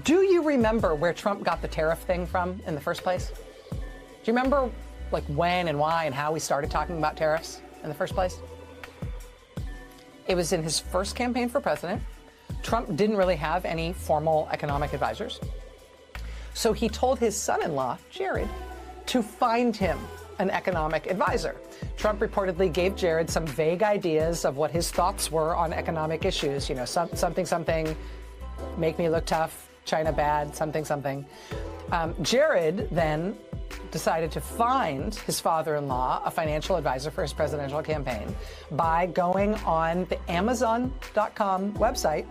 Do you remember where Trump got the tariff thing from in the first place? Do you remember like when and why and how we started talking about tariffs in the first place? It was in his first campaign for president. Trump didn't really have any formal economic advisors. So he told his son-in-law, Jared, to find him an economic advisor. Trump reportedly gave Jared some vague ideas of what his thoughts were on economic issues. You know, something, make me look tough, China bad, something. Jared then decided to find his father-in-law a financial advisor for his presidential campaign by going on the Amazon.com website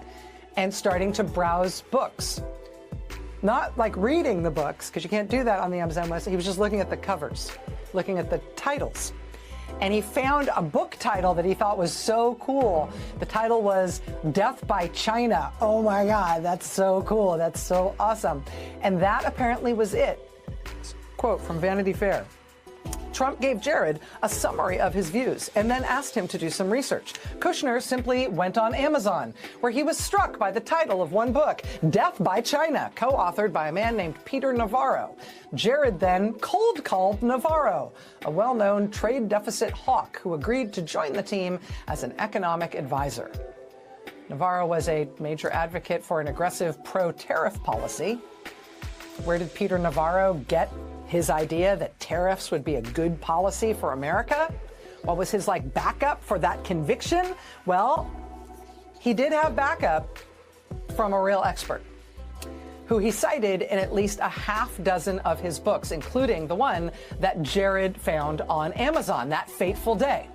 and starting to browse books. Not like reading the books, because you can't do that on the Amazon website. He was just looking at the covers, looking at the titles. And he found a book title that he thought was so cool. The title was Death by China. Oh my God, that's so cool. That's so awesome. And that apparently was it. Quote from Vanity Fair. Trump gave Jared a summary of his views and then asked him to do some research. Kushner simply went on Amazon, where he was struck by the title of one book, Death by China, co-authored by a man named Peter Navarro. Jared then cold called Navarro, a well-known trade deficit hawk who agreed to join the team as an economic advisor. Navarro was a major advocate for an aggressive pro-tariff policy. Where did Peter Navarro get his idea that tariffs would be a good policy for America? What was his backup for that conviction? Well, he did have backup from a real expert who he cited in at least a half dozen of his books, including the one that Jared found on Amazon that fateful day.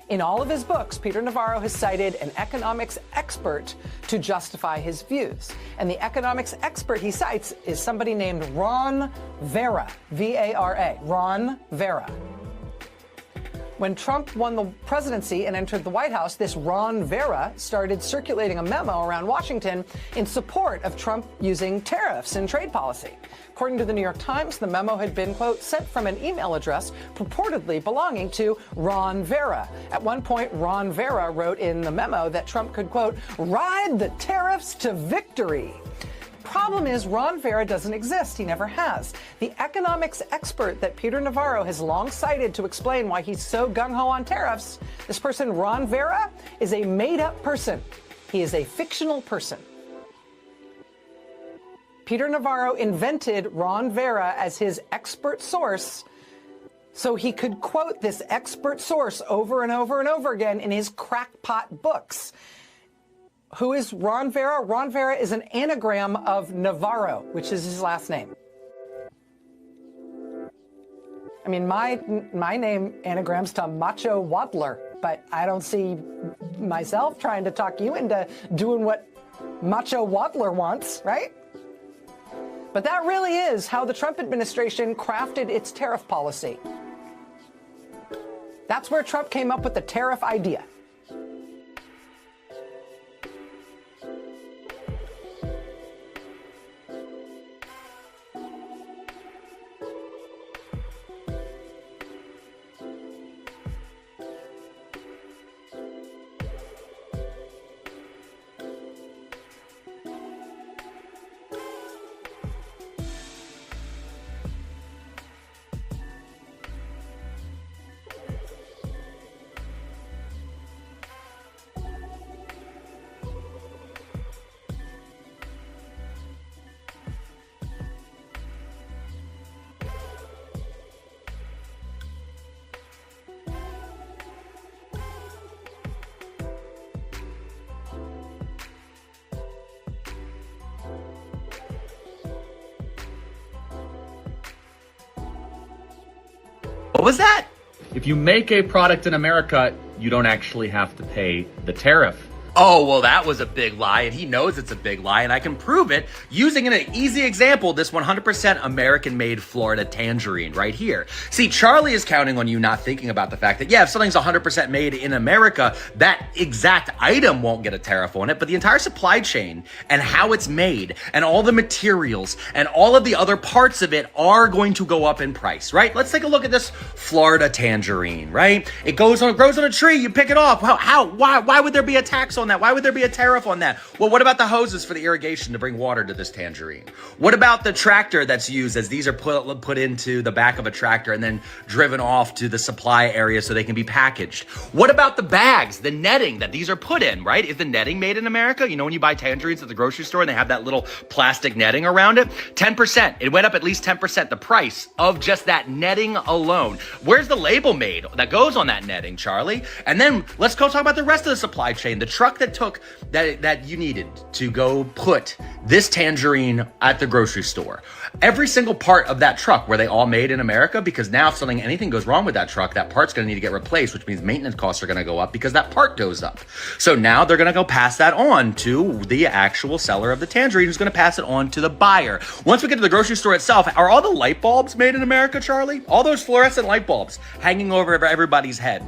In all of his books, Peter Navarro has cited an economics expert to justify his views. And the economics expert he cites is somebody named Ron Vera, V-A-R-A, Ron Vera. When Trump won the presidency and entered the White House, this Ron Vera started circulating a memo around Washington in support of Trump using tariffs in trade policy. According to the New York Times, the memo had been, quote, sent from an email address purportedly belonging to Ron Vera. At one point, Ron Vera wrote in the memo that Trump could, quote, ride the tariffs to victory. Problem is, Ron Vera doesn't exist. He never has. The economics expert that Peter Navarro has long cited to explain why he's so gung-ho on tariffs, this person, Ron Vera, is a made-up person. He is a fictional person. Peter Navarro invented Ron Vera as his expert source so he could quote this expert source over and over and over again in his crackpot books. Who is Ron Vera? Ron Vera is an anagram of Navarro, which is his last name. I mean, my name anagrams to Macho Waddler, but I don't see myself trying to talk you into doing what Macho Waddler wants, right? But that really is how the Trump administration crafted its tariff policy. That's where Trump came up with the tariff idea. was that? If you make a product in America, you don't actually have to pay the tariff. Oh, well, that was a big lie, and he knows it's a big lie, and I can prove it using an easy example, this 100% American-made Florida tangerine right here. See, Charlie is counting on you not thinking about the fact that, yeah, if something's 100% made in America, that exact item won't get a tariff on it, but the entire supply chain and how it's made and all the materials and all of the other parts of it are going to go up in price, right? Let's take a look at this Florida tangerine, right? It grows on a tree, you pick it off. Why would there be a tax on that? Why would there be a tariff on that? Well, what about the hoses for the irrigation to bring water to this tangerine? What about the tractor that's used, as these are put into the back of a tractor and then driven off to the supply area so they can be packaged? What about the bags, the netting that these are put in, right? Is the netting made in America? You know, when you buy tangerines at the grocery store and they have that little plastic netting around it, 10%. It went up at least 10%, the price of just that netting alone. Where's the label made that goes on that netting, Charlie? And then let's go talk about the rest of the supply chain. The truck that you needed to go put this tangerine at the grocery store. Every single part of that truck, were they all made in America? Because now if anything goes wrong with that truck, that part's going to need to get replaced, which means maintenance costs are going to go up because that part goes up. So now they're going to go pass that on to the actual seller of the tangerine, who's going to pass it on to the buyer. Once we get to the grocery store itself, are all the light bulbs made in America, Charlie? All those fluorescent light bulbs hanging over everybody's head.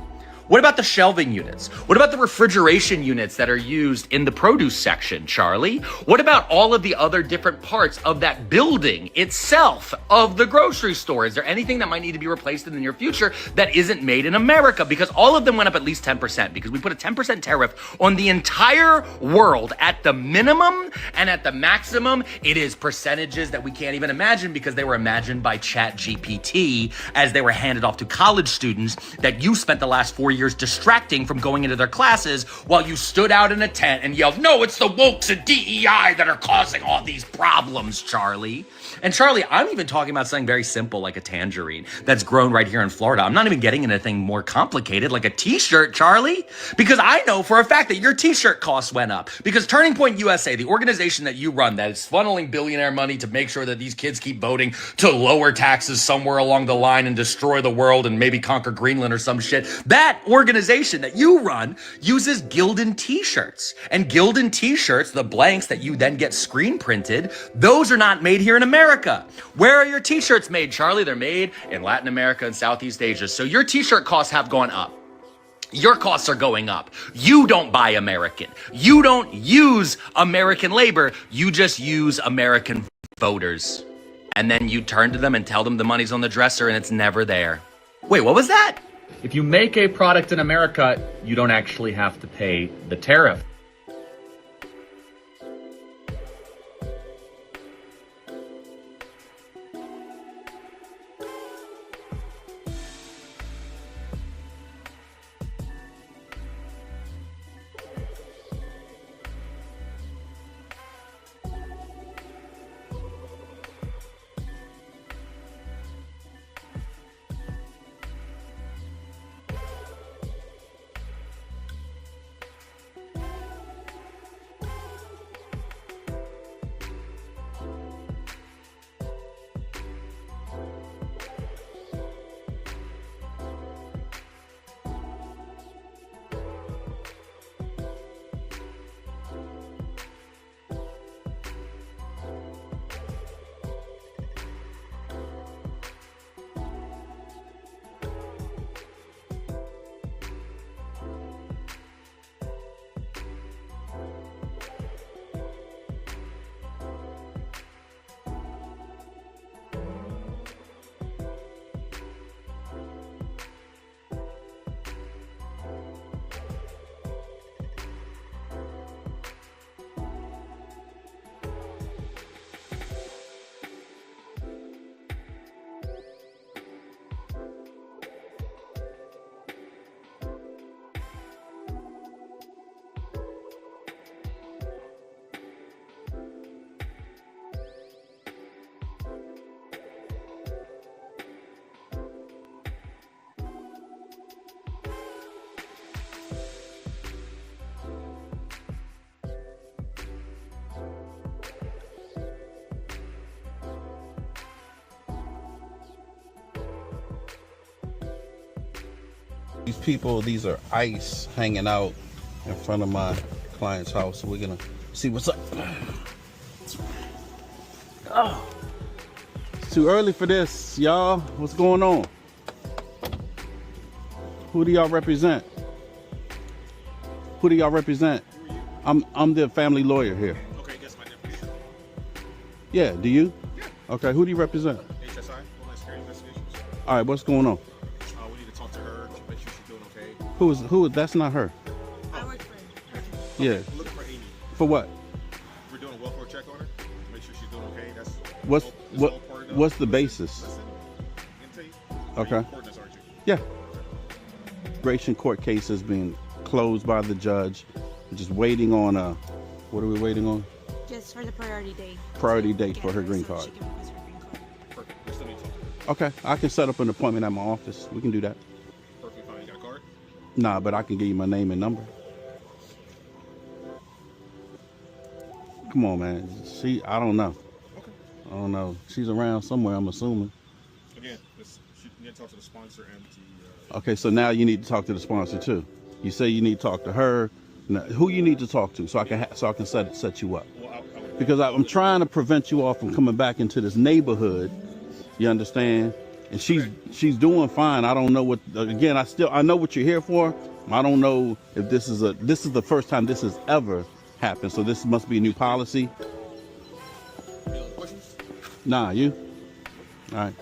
What about the shelving units? What about the refrigeration units that are used in the produce section, Charlie? What about all of the other different parts of that building itself of the grocery store? Is there anything that might need to be replaced in the near future that isn't made in America? Because all of them went up at least 10%, because we put a 10% tariff on the entire world at the minimum, and at the maximum, it is percentages that we can't even imagine because they were imagined by ChatGPT as they were handed off to college students that you spent the last 4 years distracting from going into their classes while you stood out in a tent and yelled, "No, it's the wokes and DEI that are causing all these problems, Charlie." And Charlie, I'm even talking about something very simple like a tangerine that's grown right here in Florida. I'm not even getting into anything more complicated like a t-shirt, Charlie, because I know for a fact that your t-shirt costs went up because Turning Point USA, the organization that you run that is funneling billionaire money to make sure that these kids keep voting to lower taxes somewhere along the line and destroy the world and maybe conquer Greenland or some shit, that organization that you run uses Gildan t-shirts. And Gildan t-shirts, the blanks that you then get screen printed, those are not made here in America. Where are your t-shirts made, Charlie? They're made in Latin America and Southeast Asia. So your t-shirt costs have gone up. Your costs are going up. You don't buy American. You don't use American labor. You just use American voters. And then you turn to them and tell them the money's on the dresser and it's never there. Wait, what was that? If you make a product in America, you don't actually have to pay the tariff. people, these are ICE hanging out in front of my client's house. So we're gonna see what's up. Oh, it's too early for this, y'all. What's going on? Who do y'all represent? Who do y'all represent? I'm the family lawyer here. Okay, guess my name. Yeah, do you? Yeah. Okay, who do you represent? HSI, Homeland Security Investigations. All right, what's going on? We need to talk to her to make sure she's doing okay. Who? That's not her. I work for her. Yeah. We're looking for Amy. For what? We're doing a welfare check on her to make sure she's doing okay. That's what's the basis? Listen, I can tell you. Okay. You're court, aren't you? Yeah. Immigration court case has been closed by the judge. We're just waiting on what are we waiting on? Just for the priority date. Priority date for her green card. She can request her green card. Perfect. We still need to talk to her. Okay, I can set up an appointment at my office. We can do that. Perfectly fine. You got a card? Nah, but I can give you my name and number. Come on, man. I don't know. Okay. I don't know. She's around somewhere, I'm assuming. Again, you need to talk to the sponsor and the... Okay, so now you need to talk to the sponsor too. You say you need to talk to her. Now, who you need to talk to so I can set you up. Well, Because I'm trying to prevent you all from coming back into this neighborhood. You understand? And she's doing fine. I don't know what. Again, I know what you're here for. I don't know if this is the first time this has ever happened. So this must be a new policy. any other questions? Nah, you. All right.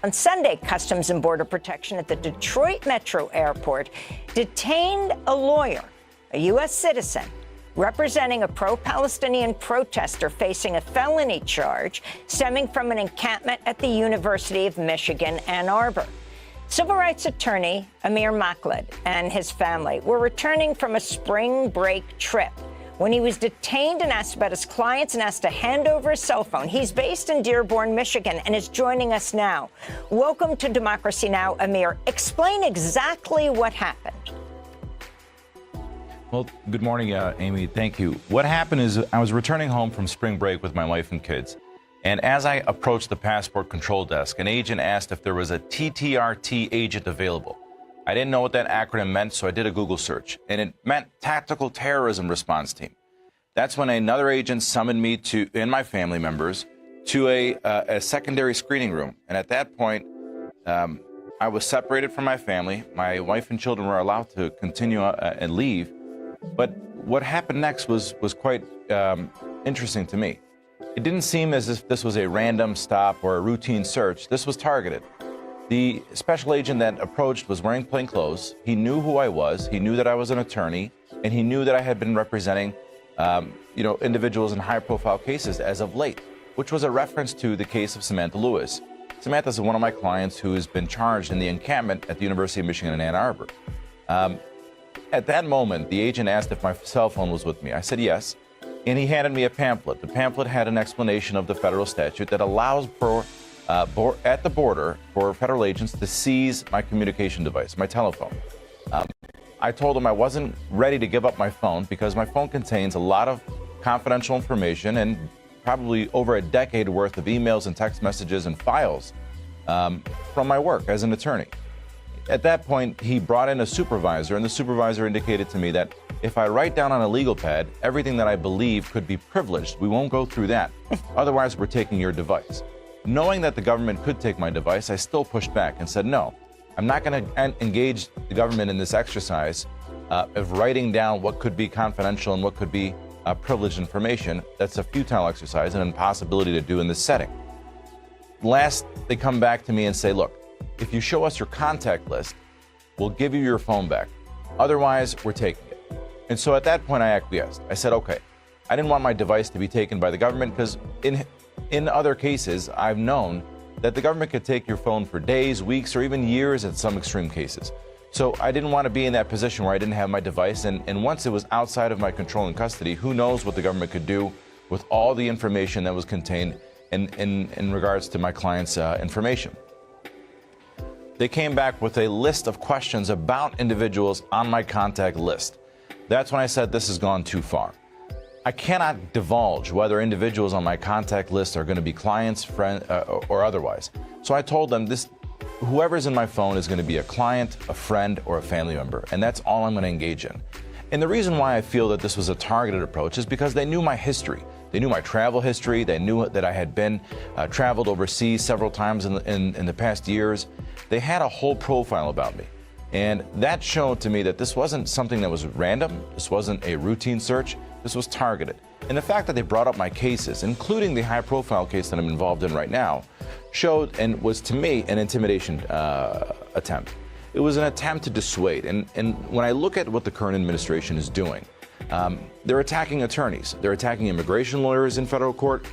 On Sunday, Customs and Border Protection at the Detroit Metro Airport detained a lawyer, a U.S. citizen, representing a pro-Palestinian protester facing a felony charge stemming from an encampment at the University of Michigan, Ann Arbor. Civil rights attorney Amir Maklad and his family were returning from a spring break trip when he was detained and asked about his clients and asked to hand over his cell phone. He's based in Dearborn, Michigan, and is joining us now. Welcome to Democracy Now!, Amir. Explain exactly what happened. Well, good morning, Amy. Thank you. What happened is I was returning home from spring break with my wife and kids. And as I approached the passport control desk, an agent asked if there was a TTRT agent available. I didn't know what that acronym meant, so I did a Google search, and it meant Tactical Terrorism Response Team. That's when another agent summoned me and my family members to a secondary screening room. And at that point, I was separated from my family. My wife and children were allowed to continue and leave. But what happened next was quite interesting to me. It didn't seem as if this was a random stop or a routine search. This was targeted. The special agent that approached was wearing plain clothes. He knew who I was. He knew that I was an attorney, and he knew that I had been representing, individuals in high-profile cases as of late, which was a reference to the case of Samantha Lewis. Samantha is one of my clients who has been charged in the encampment at the University of Michigan in Ann Arbor. At that moment, the agent asked if my cell phone was with me. I said yes, and he handed me a pamphlet. The pamphlet had an explanation of the federal statute that allows for at the border for federal agents to seize my communication device, my telephone. I told him I wasn't ready to give up my phone because my phone contains a lot of confidential information and probably over a decade worth of emails and text messages and files from my work as an attorney. At that point, he brought in a supervisor, and the supervisor indicated to me that if I write down on a legal pad everything that I believe could be privileged, we won't go through that. Otherwise, we're taking your device. Knowing that the government could take my device, I still pushed back and said, no, I'm not going to engage the government in this exercise of writing down what could be confidential and what could be privileged information. That's a futile exercise and an impossibility to do in this setting. Last, they come back to me and say, look, if you show us your contact list, we'll give you your phone back. Otherwise, we're taking it. And so at that point, I acquiesced. I said, okay, I didn't want my device to be taken by the government because in other cases, I've known that the government could take your phone for days, weeks, or even years in some extreme cases. So I didn't want to be in that position where I didn't have my device. And once it was outside of my control and custody, who knows what the government could do with all the information that was contained in regards to my client's information. They came back with a list of questions about individuals on my contact list. That's when I said this has gone too far. I cannot divulge whether individuals on my contact list are going to be clients, friends, or otherwise. So I told them whoever's in my phone is going to be a client, a friend, or a family member, and that's all I'm going to engage in. And the reason why I feel that this was a targeted approach is because they knew my history. They knew my travel history. They knew that I had been traveled overseas several times in the past years. They had a whole profile about me. And that showed to me that this wasn't something that was random. This wasn't a routine search. This was targeted. And the fact that they brought up my cases, including the high-profile case that I'm involved in right now, showed and was, to me, an intimidation attempt. It was an attempt to dissuade. And when I look at what the current administration is doing, they're attacking attorneys. They're attacking immigration lawyers in federal court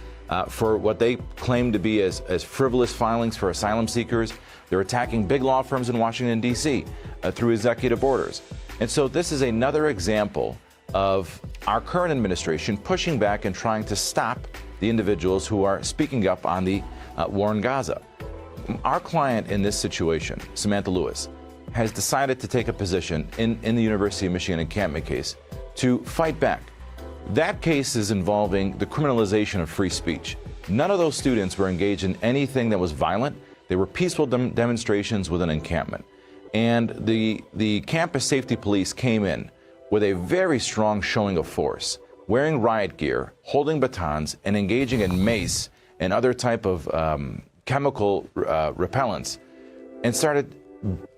for what they claim to be as frivolous filings for asylum seekers. They're attacking big law firms in Washington, D.C. Through executive orders. And so this is another example of our current administration pushing back and trying to stop the individuals who are speaking up on the war in Gaza. Our client in this situation, Samantha Lewis, has decided to take a position in the University of Michigan encampment case to fight back. That case is involving the criminalization of free speech. None of those students were engaged in anything that was violent. They were peaceful demonstrations with an encampment. And the campus safety police came in with a very strong showing of force, wearing riot gear, holding batons, and engaging in mace and other type of chemical repellents, and started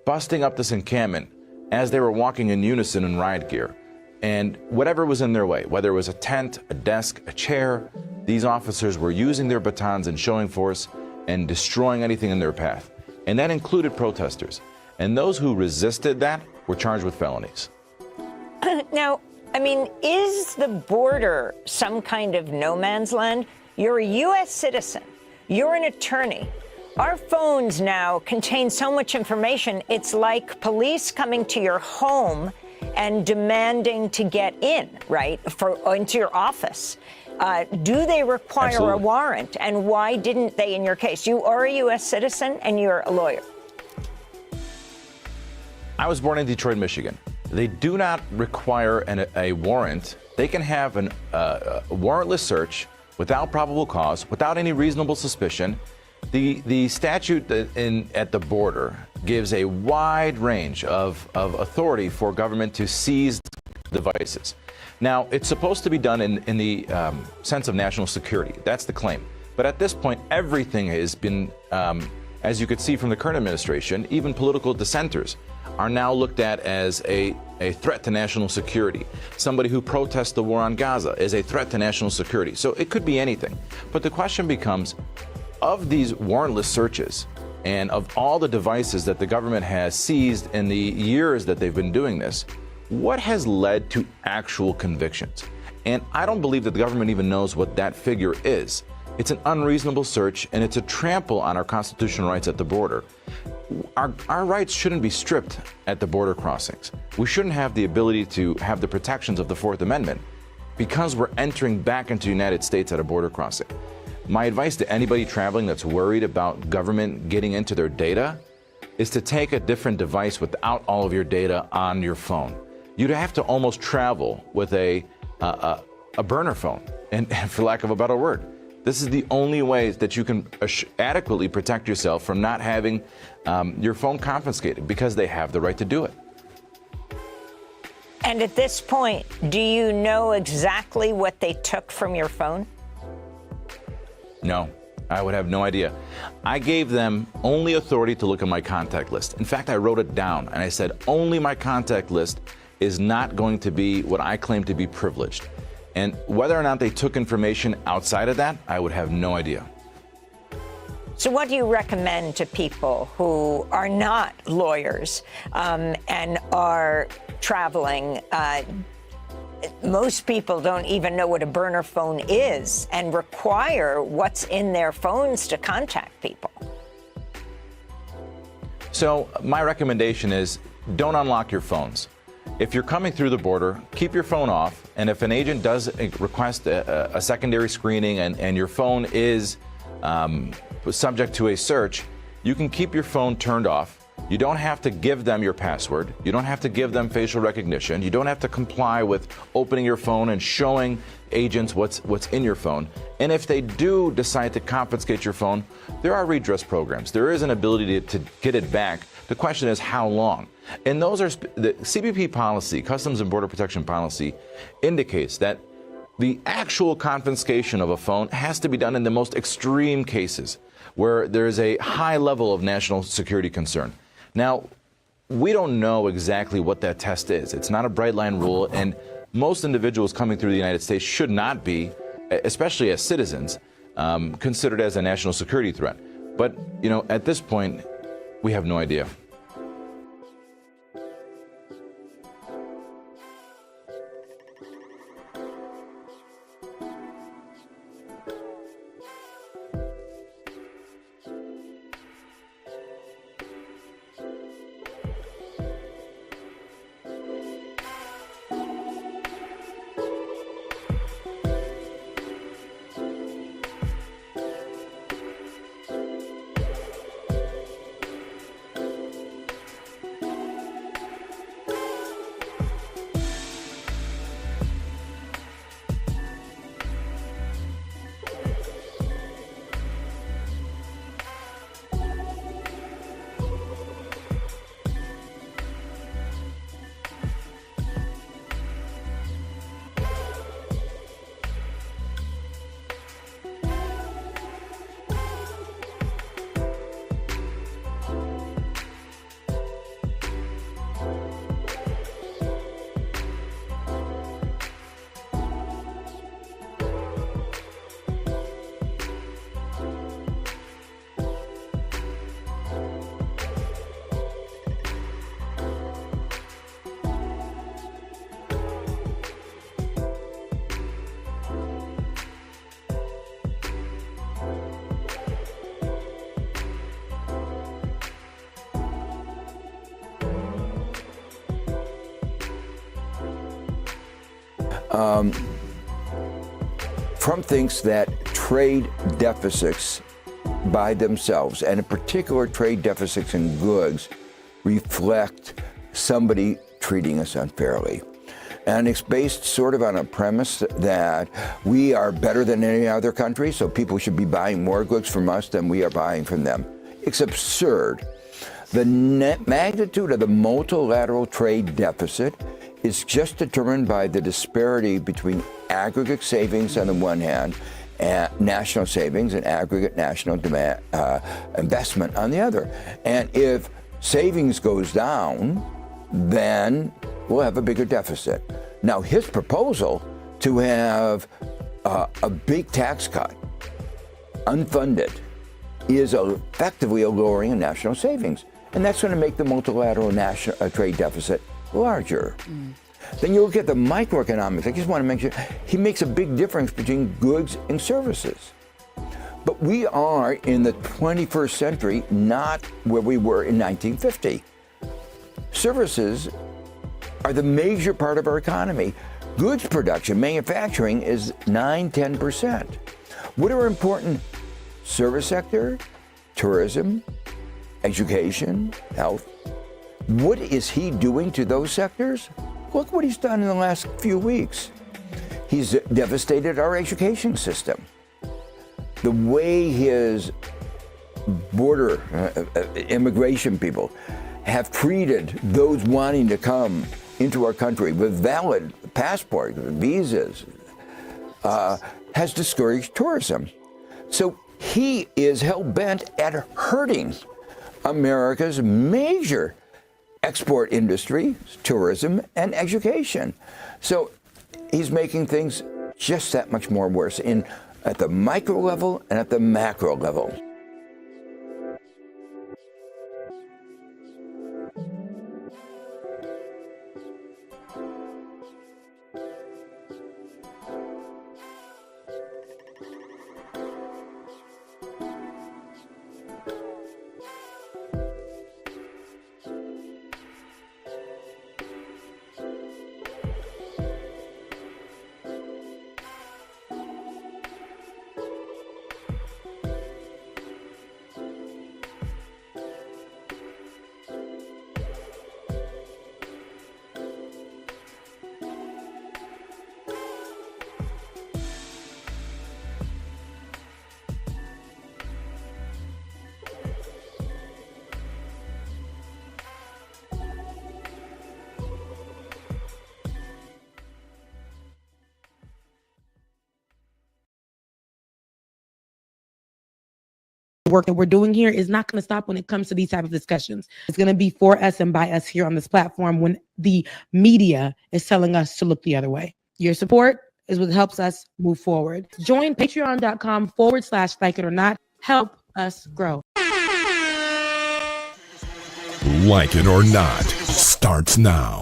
busting up this encampment as they were walking in unison in riot gear. And whatever was in their way, whether it was a tent, a desk, a chair, these officers were using their batons and showing force and destroying anything in their path. And that included protesters. And those who resisted that were charged with felonies. Now, I mean, is the border some kind of no man's land? You're a U.S. citizen. You're an attorney. Our phones now contain so much information, it's like police coming to your home and demanding to get in, right, into your office. Do they require Absolutely. a warrant? And why didn't they in your case? You are a U.S. citizen and you're a lawyer. I was born in Detroit, Michigan. They do not require a warrant. They can have a warrantless search without probable cause, without any reasonable suspicion. The statute at the border gives a wide range of authority for government to seize devices. Now, it's supposed to be done in the sense of national security. That's the claim. But at this point, everything has been, as you could see from the current administration, even political dissenters are now looked at as a threat to national security. Somebody who protests the war on Gaza is a threat to national security. So it could be anything. But the question becomes, of these warrantless searches and of all the devices that the government has seized in the years that they've been doing this, what has led to actual convictions? And I don't believe that the government even knows what that figure is. It's an unreasonable search, and it's a trample on our constitutional rights at the border. Our rights shouldn't be stripped at the border crossings. We shouldn't have the ability to have the protections of the Fourth Amendment because we're entering back into the United States at a border crossing. My advice to anybody traveling that's worried about government getting into their data is to take a different device without all of your data on your phone. You'd have to almost travel with a burner phone, and for lack of a better word. This is the only way that you can adequately protect yourself from not having your phone confiscated, because they have the right to do it. And at this point, do you know exactly what they took from your phone? No, I would have no idea. I gave them only authority to look at my contact list. In fact, I wrote it down, and I said only my contact list is not going to be what I claim to be privileged. And whether or not they took information outside of that, I would have no idea. So what do you recommend to people who are not lawyers and are traveling? Most people don't even know what a burner phone is and require what's in their phones to contact people. So my recommendation is don't unlock your phones. If you're coming through the border, keep your phone off. And if an agent does request a secondary screening and your phone is subject to a search, you can keep your phone turned off. You don't have to give them your password. You don't have to give them facial recognition. You don't have to comply with opening your phone and showing agents what's in your phone. And if they do decide to confiscate your phone, there are redress programs. There is an ability to get it back. The question is how long? And those are the CBP policy, Customs and Border Protection policy, indicates that the actual confiscation of a phone has to be done in the most extreme cases where there is a high level of national security concern. Now, we don't know exactly what that test is. It's not a bright line rule, and most individuals coming through the United States should not be, especially as citizens, considered as a national security threat. But, you know, at this point, we have no idea. Trump thinks that trade deficits by themselves, and in particular trade deficits in goods, reflect somebody treating us unfairly. And it's based sort of on a premise that we are better than any other country, so people should be buying more goods from us than we are buying from them. It's absurd. The net magnitude of the multilateral trade deficit is just determined by the disparity between aggregate savings on the one hand and national savings and aggregate national demand, investment on the other. And if savings goes down, then we'll have a bigger deficit. Now, his proposal to have a big tax cut, unfunded, is effectively a lowering of national savings. And that's going to make the multilateral national trade deficit larger. Then you look at the microeconomics. I just want to make sure he makes a big difference between goods and services. But we are in the 21st century, not where we were in 1950. Services are the major part of our economy. Goods production, manufacturing is 9-10%. What are important? Service sector, tourism, education, health. What is he doing to those sectors? Look what he's done in the last few weeks. He's devastated our education system. The way his border immigration people have treated those wanting to come into our country with valid passports, visas, has discouraged tourism. So he is hell-bent at hurting America's major export industry, tourism, and education. So he's making things just that much more worse at the micro level and at the macro level. Work that we're doing here is not going to stop when it comes to these type of discussions. It's going to be for us and by us here on this platform when the media is telling us to look the other way. Your support is what helps us move forward. Join patreon.com/like it or not. Help us grow. Like It or Not starts now.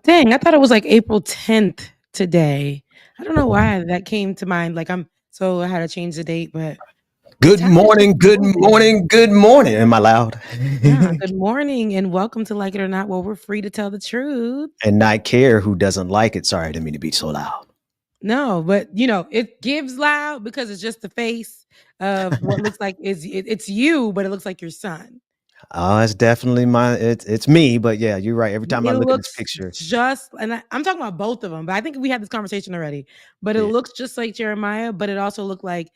Dang, I thought it was like April 10th today. I don't know why that came to mind. I had to change the date, but good morning. Am I loud? Yeah, good morning and welcome to Like It or Not, where we're free to tell the truth. And not care who doesn't like it. Sorry, I didn't mean to be so loud. No, but it gives loud because it's just the face of what looks like it's you, but it looks like your son. Oh, it's definitely it's me, but yeah, you're right. Every time I look at this picture, I'm talking about both of them, but I think we had this conversation already. But it looks just like Jeremiah, but it also looked like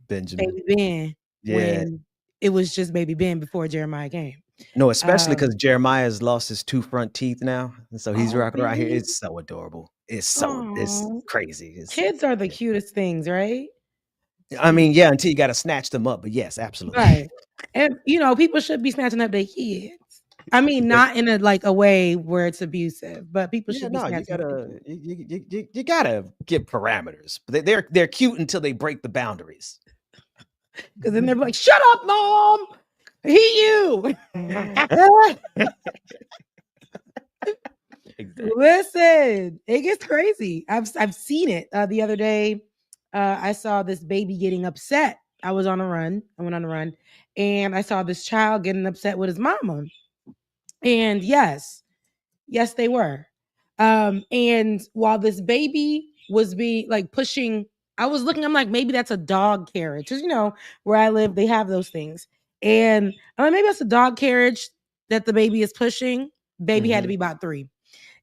Benjamin, Baby Ben, when it was just Baby Ben before Jeremiah came. No, especially because Jeremiah has lost his 2 front teeth now, and so he's rocking around here. It's so adorable. It's crazy. Kids are the cutest things, right? I mean, yeah, until you got to snatch them up, but yes, absolutely. Right. And people should be snatching up their kids. I mean, not in a way where it's abusive, but people should be snatching up. You gotta give parameters, but they're cute until they break the boundaries. Because then they're like, "Shut up, mom! You." Exactly. Listen, it gets crazy. I've seen it. The other day, I saw this baby getting upset. I was on a run. I went on a run, and I saw this child getting upset with his mama. And yes, they were. And while this baby was being pushing I was looking, I'm like, maybe that's a dog carriage. Because, where I live, they have those things. And I'm like, maybe that's a dog carriage that the baby is pushing. Baby had to be about 3.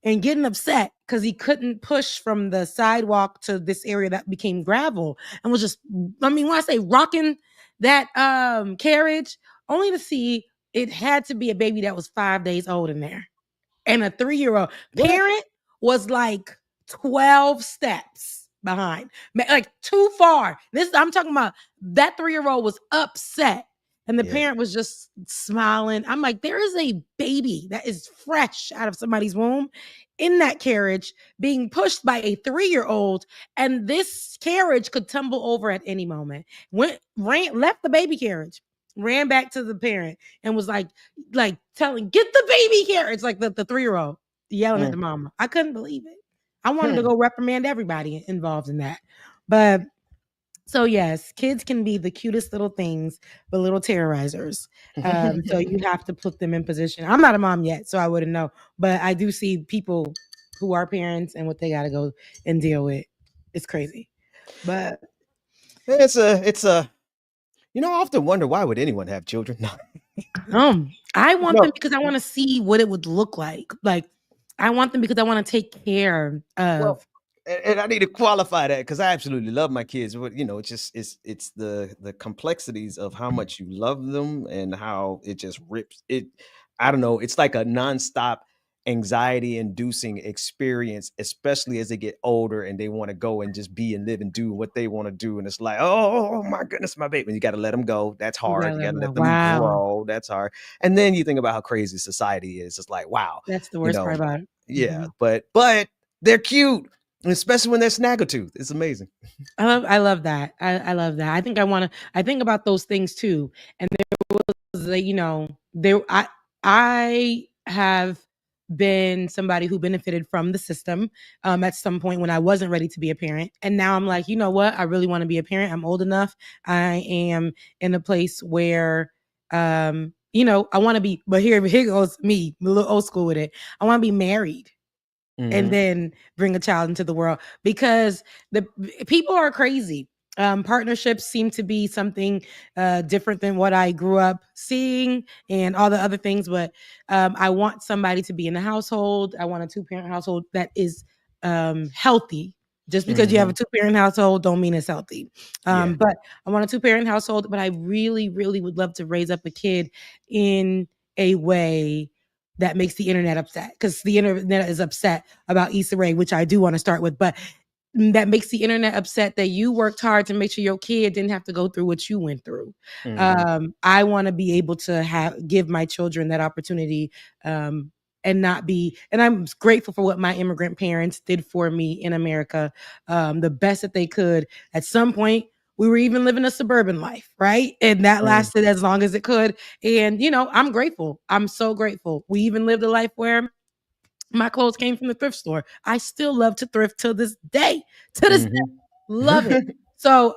And getting upset because he couldn't push from the sidewalk to this area that became gravel and was just, when I say rocking that carriage, only to see it had to be a baby that was 5 days old in there. And a 3-year-old parent was like 12 steps behind, like too far. I'm talking about that 3-year-old was upset. And the parent was just smiling. I'm like, there is a baby that is fresh out of somebody's womb in that carriage being pushed by a 3-year-old. And this carriage could tumble over at any moment. Left the baby carriage, ran back to the parent and was like telling, get the baby carriage, like the 3-year-old yelling at the mama. I couldn't believe it. I wanted to go reprimand everybody involved in that. But so yes, kids can be the cutest little things, but little terrorizers. So you have to put them in position. I'm not a mom yet, so I wouldn't know. But I do see people who are parents and what they got to go and deal with. It's crazy. But it's a I often wonder, why would anyone have children? I want them because I want to see what it would look like. Like, I want them because I want to take care of. And I need to qualify that because I absolutely love my kids. But it's just it's the complexities of how much you love them and how it just rips it. I don't know. It's like a nonstop anxiety-inducing experience, especially as they get older and they want to go and just be and live and do what they want to do. And it's like, oh my goodness, my baby. You got to let them go. That's hard. You got to let them grow. That's hard. And then you think about how crazy society is. It's like, wow. That's the worst part about it. Yeah, but they're cute. Especially when they're snaggletooth. It's amazing. I love that. I love that. I think about those things too. And there was I have been somebody who benefited from the system at some point when I wasn't ready to be a parent. And now I'm like, you know what? I really want to be a parent. I'm old enough. I am in a place where I want to be, but here goes me, a little old school with it. I want to be married. And then bring a child into the world because the people are crazy. Partnerships seem to be something different than what I grew up seeing and all the other things. But I want somebody to be in the household. I want a 2-parent household that is healthy. Just because you have a 2-parent household don't mean it's healthy. But I want a 2-parent household, but I really, really would love to raise up a kid in a way that makes the internet upset, because the internet is upset about Issa Rae, which I do want to start with, but that makes the internet upset that you worked hard to make sure your kid didn't have to go through what you went through. I want to be able to give my children that opportunity and I'm grateful for what my immigrant parents did for me in America, the best that they could. At some point, we were even living a suburban life, right? And that lasted as long as it could. And, I'm grateful. I'm so grateful. We even lived a life where my clothes came from the thrift store. I still love to thrift to this day. Love it. So,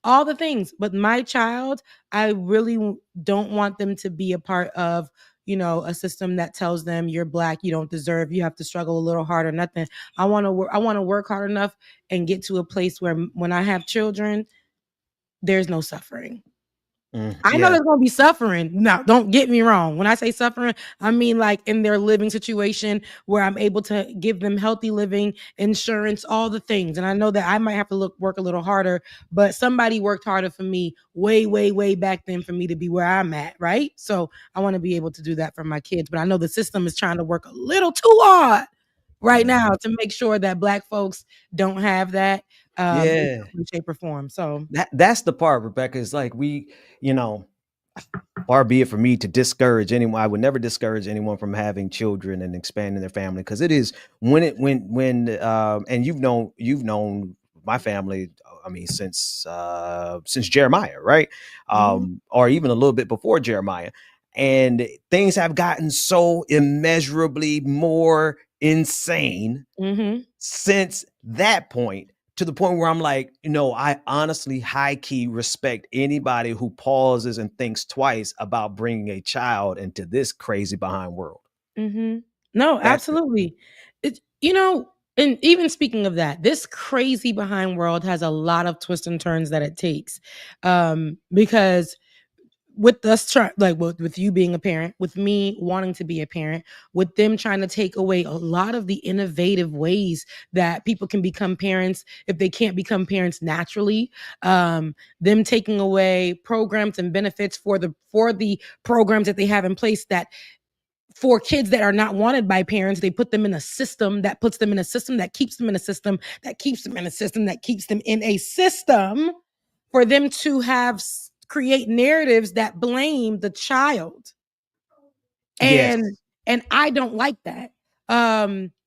all the things. But my child, I really don't want them to be a part of a system that tells them you're Black, you don't deserve, you have to struggle a little harder, nothing. I want to work hard enough and get to a place where when I have children, there's no suffering. I know there's going to be suffering. Now, don't get me wrong. When I say suffering, I mean like in their living situation where I'm able to give them healthy living, insurance, all the things. And I know that I might have to work a little harder, but somebody worked harder for me way, way, way back then for me to be where I'm at, right? So I want to be able to do that for my kids. But I know the system is trying to work a little too hard right now to make sure that Black folks don't have that in some shape or form. So that's the part, Rebecca, is like far be it for me to discourage anyone. I would never discourage anyone from having children and expanding their family, because it is when and you've known my family, I mean, since Jeremiah, right? Or even a little bit before Jeremiah. And things have gotten so immeasurably more insane since that point, to the point where I'm like, I honestly high-key respect anybody who pauses and thinks twice about bringing a child into this crazy behind world. No, absolutely. It's, And even speaking of that, this crazy behind world has a lot of twists and turns that it takes. Because with us with you being a parent, with me wanting to be a parent, with them trying to take away a lot of the innovative ways that people can become parents if they can't become parents naturally, them taking away programs and benefits for the programs that they have in place that for kids that are not wanted by parents, they put them in a system that puts them in a system that keeps them in a system that keeps them in a system that keeps them in a system for them to create narratives that blame the child. Yes. And I don't like that.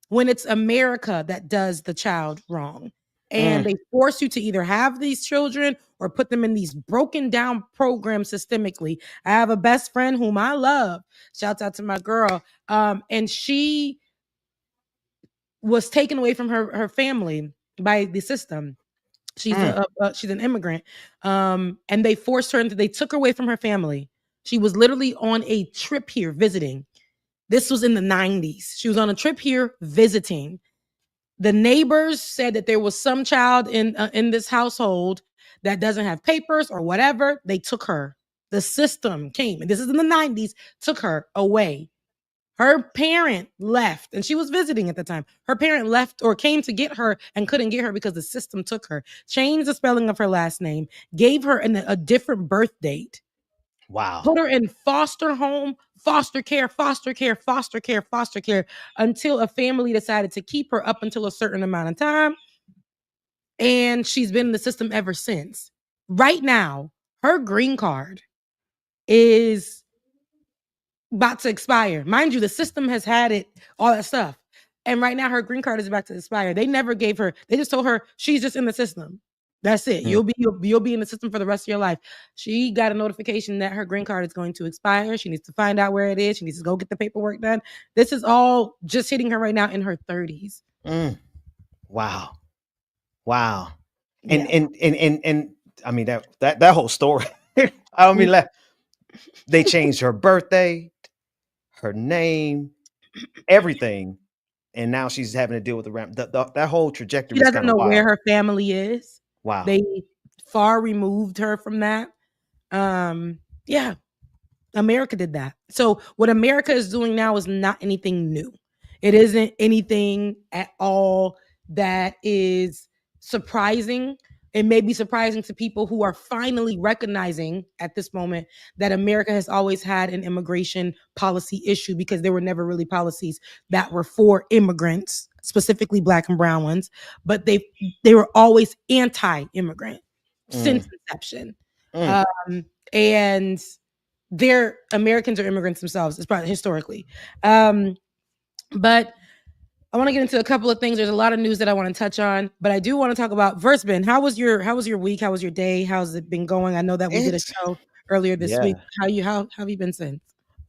When it's America that does the child wrong. And they force you to either have these children or put them in these broken down programs systemically. I have a best friend whom I love. Shouts out to my girl. And she was taken away from her family by the system. She's she's an immigrant. And they forced her they took her away from her family. She was literally on a trip here visiting. This was in the 90s. She was on a trip here visiting. The neighbors said that there was some child in this household that doesn't have papers or whatever. They took her. The system came, and this is in the 90s, took her away. Her parent left, and she was visiting at the time. Her parent left or came to get her and couldn't get her because the system took her, changed the spelling of her last name, gave her a different birth date. Wow. Put her in foster home, foster care, foster care, foster care, foster care, until a family decided to keep her up until a certain amount of time. And she's been in the system ever since. Right now, her green card is about to expire. Mind you, the system has had it, all that stuff. And right now, her green card is about to expire. They never gave her, they just told her she's just in the system. That's it. You'll be in the system for the rest of your life. She got a notification that her green card is going to expire. She needs to find out where it is. She needs to go get the paperwork done. This is all just hitting her right now in her 30s. Wow. And I mean that whole story. I don't mean they changed her birthday, her name, everything, and now she's having to deal with the ramp. That whole trajectory. She doesn't know where her family is. Wow. They far removed her from that. Yeah. America did that. So what America is doing now is not anything new. It isn't anything at all that is surprising. It may be surprising to people who are finally recognizing at this moment that America has always had an immigration policy issue because there were never really policies that were for immigrants, specifically Black and brown ones, but they were always anti-immigrant since inception. And they're Americans or immigrants themselves. It's probably historically. But I want to get into a couple of things. There's a lot of news that I want to touch on, but I do want to talk about Versbin. How was your week? How was your day? How's it been going? I know that we did a show earlier this week. How have you been since?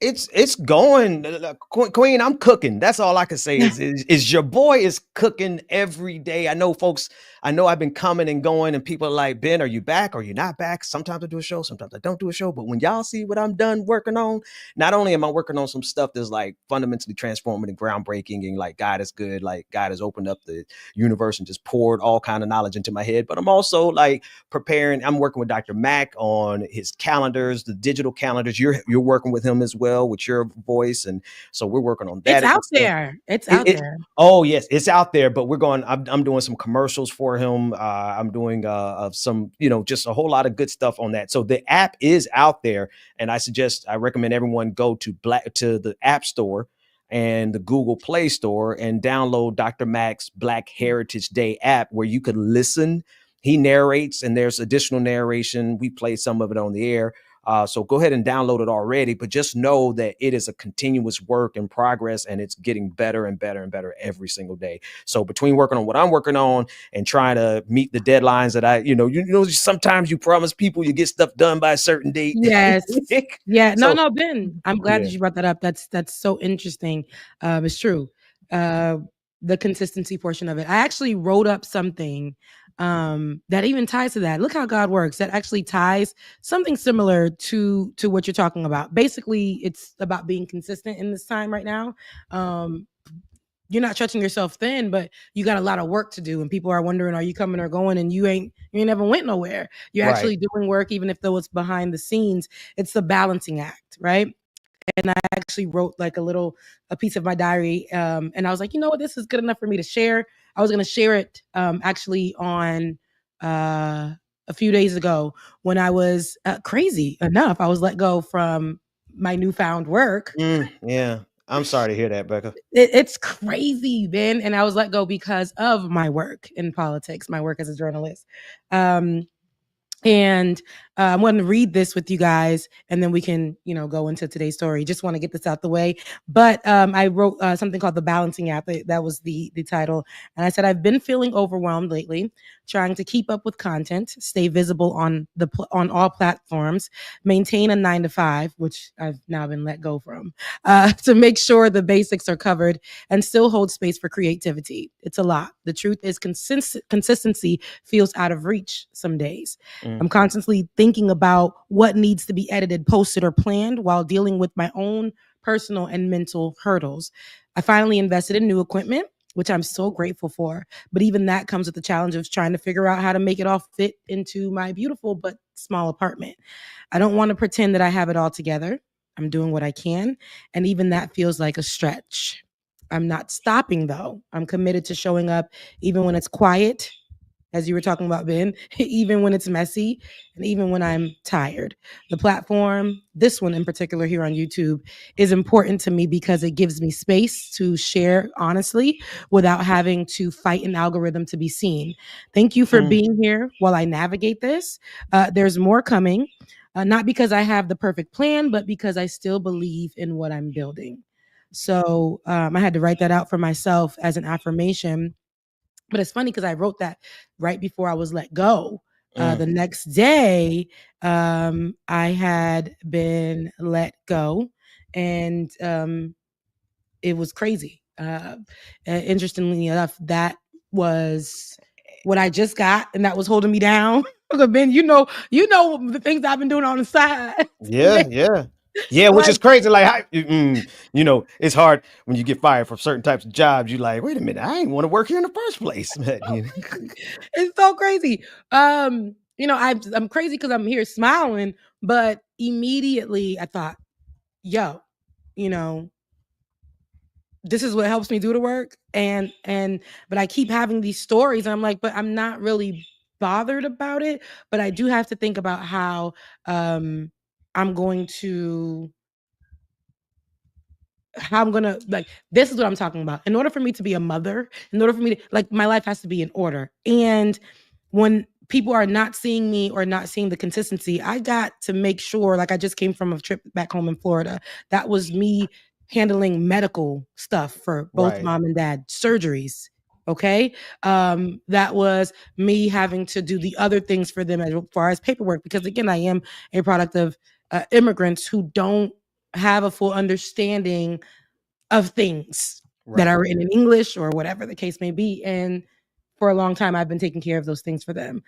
It's going, Queen. I'm cooking. That's all I can say is your boy is cooking every day. I know folks. I know I've been coming and going, and people are like, Ben, are you back? Are you not back? Sometimes I do a show, sometimes I don't do a show. But when y'all see what I'm done working on, not only am I working on some stuff that's like fundamentally transformative and groundbreaking, and like God is good, like God has opened up the universe and just poured all kind of knowledge into my head. But I'm also like preparing. I'm working with Dr. Mack on his calendars, the digital calendars. You're working with him as well with your voice, and so we're working on that. It's out there. It's out there. Oh yes, it's out there. But we're going. I'm doing some commercials for him. I'm doing some, just a whole lot of good stuff on that. So the app is out there, and I recommend everyone go to the App Store and the Google Play Store and download Dr. Mack's Black Heritage Day app, where you could listen. He narrates, and there's additional narration. We played some of it on the air. So go ahead and download it already, but just know that it is a continuous work in progress, and it's getting better and better and better every single day. So between working on what I'm working on and trying to meet the deadlines that sometimes you promise people you get stuff done by a certain date. Yes. Yeah. No, Ben, I'm glad that you brought that up. That's so interesting. It's true. The consistency portion of it. I actually wrote up something that even ties to that. Look how God works. That actually ties something similar to what you're talking about. Basically, it's about being consistent in this time right now. you're not stretching yourself thin, but you got a lot of work to do. And people are wondering, are you coming or going? And you ain't never went nowhere. You're Right. actually doing work, even if though it's behind the scenes. It's the balancing act, right? And I actually wrote like a piece of my diary. And I was like, you know what, this is good enough for me to share. I was going to share it actually on a few days ago when I was crazy enough. I was let go from my newfound work. Yeah. I'm sorry to hear that, Becca. It's crazy, man. And I was let go because of my work in politics, my work as a journalist. And I'm going to read this with you guys, and then we can, go into today's story. Just want to get this out the way. But I wrote something called The Balancing Act. That was the title. And I said, I've been feeling overwhelmed lately, trying to keep up with content, stay visible on all platforms, maintain a 9-to-5, which I've now been let go from, to make sure the basics are covered and still hold space for creativity. It's a lot. The truth is consistency feels out of reach some days. I'm constantly thinking about what needs to be edited, posted, or planned while dealing with my own personal and mental hurdles. I finally invested in new equipment, which I'm so grateful for. But even that comes with the challenge of trying to figure out how to make it all fit into my beautiful but small apartment. I don't want to pretend that I have it all together. I'm doing what I can. And even that feels like a stretch. I'm not stopping, though. I'm committed to showing up even when it's quiet, as you were talking about, Ben, even when it's messy and even when I'm tired. The platform, this one in particular here on YouTube, is important to me because it gives me space to share honestly without having to fight an algorithm to be seen. Thank you for being here while I navigate this. There's more coming, not because I have the perfect plan, but because I still believe in what I'm building. So I had to write that out for myself as an affirmation. But it's funny because I wrote that right before I was let go. The next day, I had been let go, and it was crazy. Interestingly enough, that was what I just got, and that was holding me down. Ben, you know the things I've been doing on the side. Yeah, which is crazy. Like, it's hard when you get fired from certain types of jobs. You like, wait a minute, I ain't want to work here in the first place. It's so crazy. I'm crazy because I'm here smiling, but immediately I thought, yo, this is what helps me do the work. But I keep having these stories, and I'm like, but I'm not really bothered about it. But I do have to think about how I'm going to this is what I'm talking about. In order for me to be a mother, in order for me to, my life has to be in order. And when people are not seeing me or not seeing the consistency, I got to make sure, I just came from a trip back home in Florida. That was me handling medical stuff for both mom and dad, surgeries. Okay. That was me having to do the other things for them as far as paperwork, because again, I am a product of immigrants who don't have a full understanding of things that are written in English or whatever the case may be. And for a long time, I've been taking care of those things for them.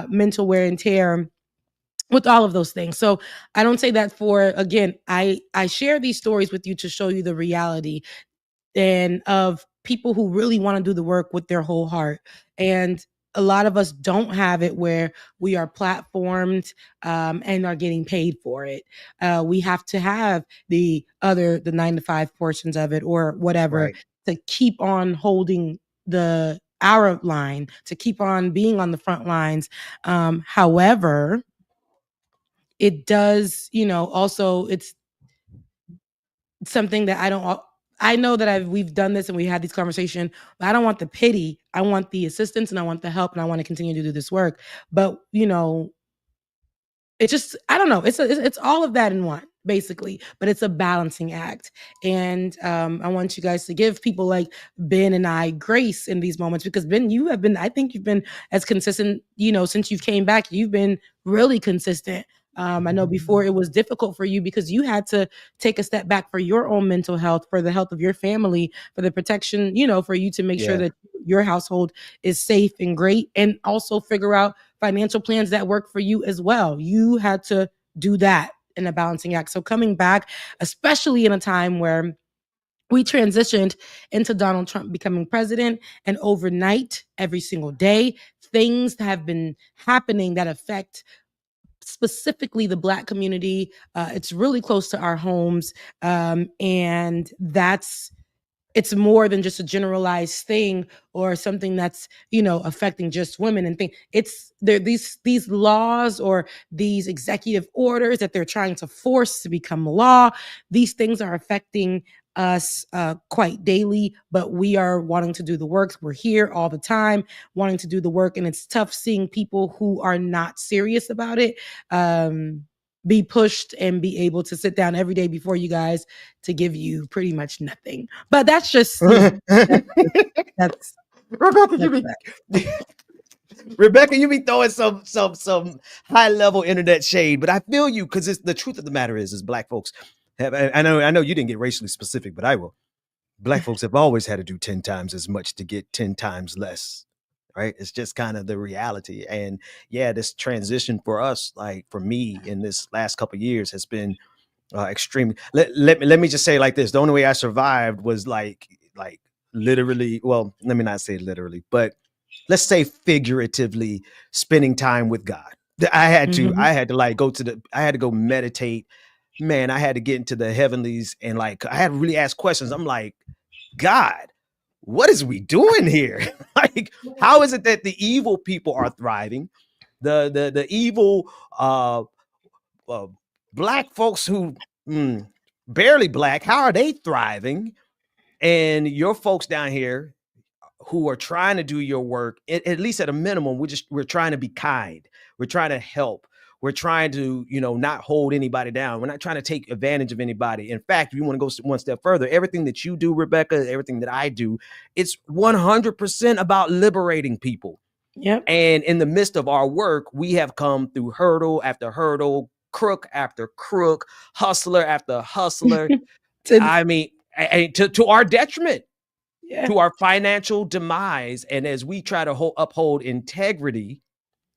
Mental wear and tear with all of those things. So I don't say that I share these stories with you to show you the reality and of people who really want to do the work with their whole heart. And a lot of us don't have it where we are platformed and are getting paid for it. We have to have the 9-to-5 portions of it or whatever to keep on holding our line, to keep on being on the front lines. However, it does, also it's something that I know that we've done this and we had these conversations, but I don't want the pity. I want the assistance and I want the help, and I want to continue to do this work. But, it just, I don't know. It's all of that in one, basically, but it's a balancing act. And I want you guys to give people like Ben and I grace in these moments, because Ben, I think you've been as consistent, since you've came back, you've been really consistent. I know before it was difficult for you because you had to take a step back for your own mental health, for the health of your family, for the protection, for you to make sure that your household is safe and great, and also figure out financial plans that work for you as well. You had to do that in a balancing act. So coming back, especially in a time where we transitioned into Donald Trump becoming president, and overnight, every single day, things have been happening that affect specifically the Black community. It's really close to our homes, and it's more than just a generalized thing or something that's, affecting just women and things. It's there, these laws or these executive orders that they're trying to force to become law. These things are affecting us quite daily, but we are wanting to do the work. We're here all the time wanting to do the work, and it's tough seeing people who are not serious about it be pushed and be able to sit down every day before you guys to give you pretty much nothing. But that's just, that's Rebecca, you be throwing some high level internet shade, but I feel you, because it's the truth of the matter is Black folks have. I know you didn't get racially specific, but I will. Black folks have always had to do 10 times as much to get 10 times less. Right? It's just kind of the reality. And yeah, this transition for us, like for me in this last couple of years, has been extremely. Let me just say it like this: the only way I survived was like literally. Well, let me not say literally, but let's say figuratively, spending time with God. I had to like I had to go meditate. Man, I had to get into the heavenlies, and like I had to really ask questions. I'm like, God, what is we doing here? Like, how is it that the evil people are thriving? The evil Black folks who barely Black, how are they thriving? And your folks down here who are trying to do your work, at least at a minimum, we're trying to be kind. We're trying to help. We're trying to, not hold anybody down. We're not trying to take advantage of anybody. In fact, if you want to go one step further, everything that you do, Rebecca, everything that I do, it's 100% about liberating people. Yep. And in the midst of our work, we have come through hurdle after hurdle, crook after crook, hustler after hustler. I mean, to our detriment, to our financial demise. And as we try to uphold integrity,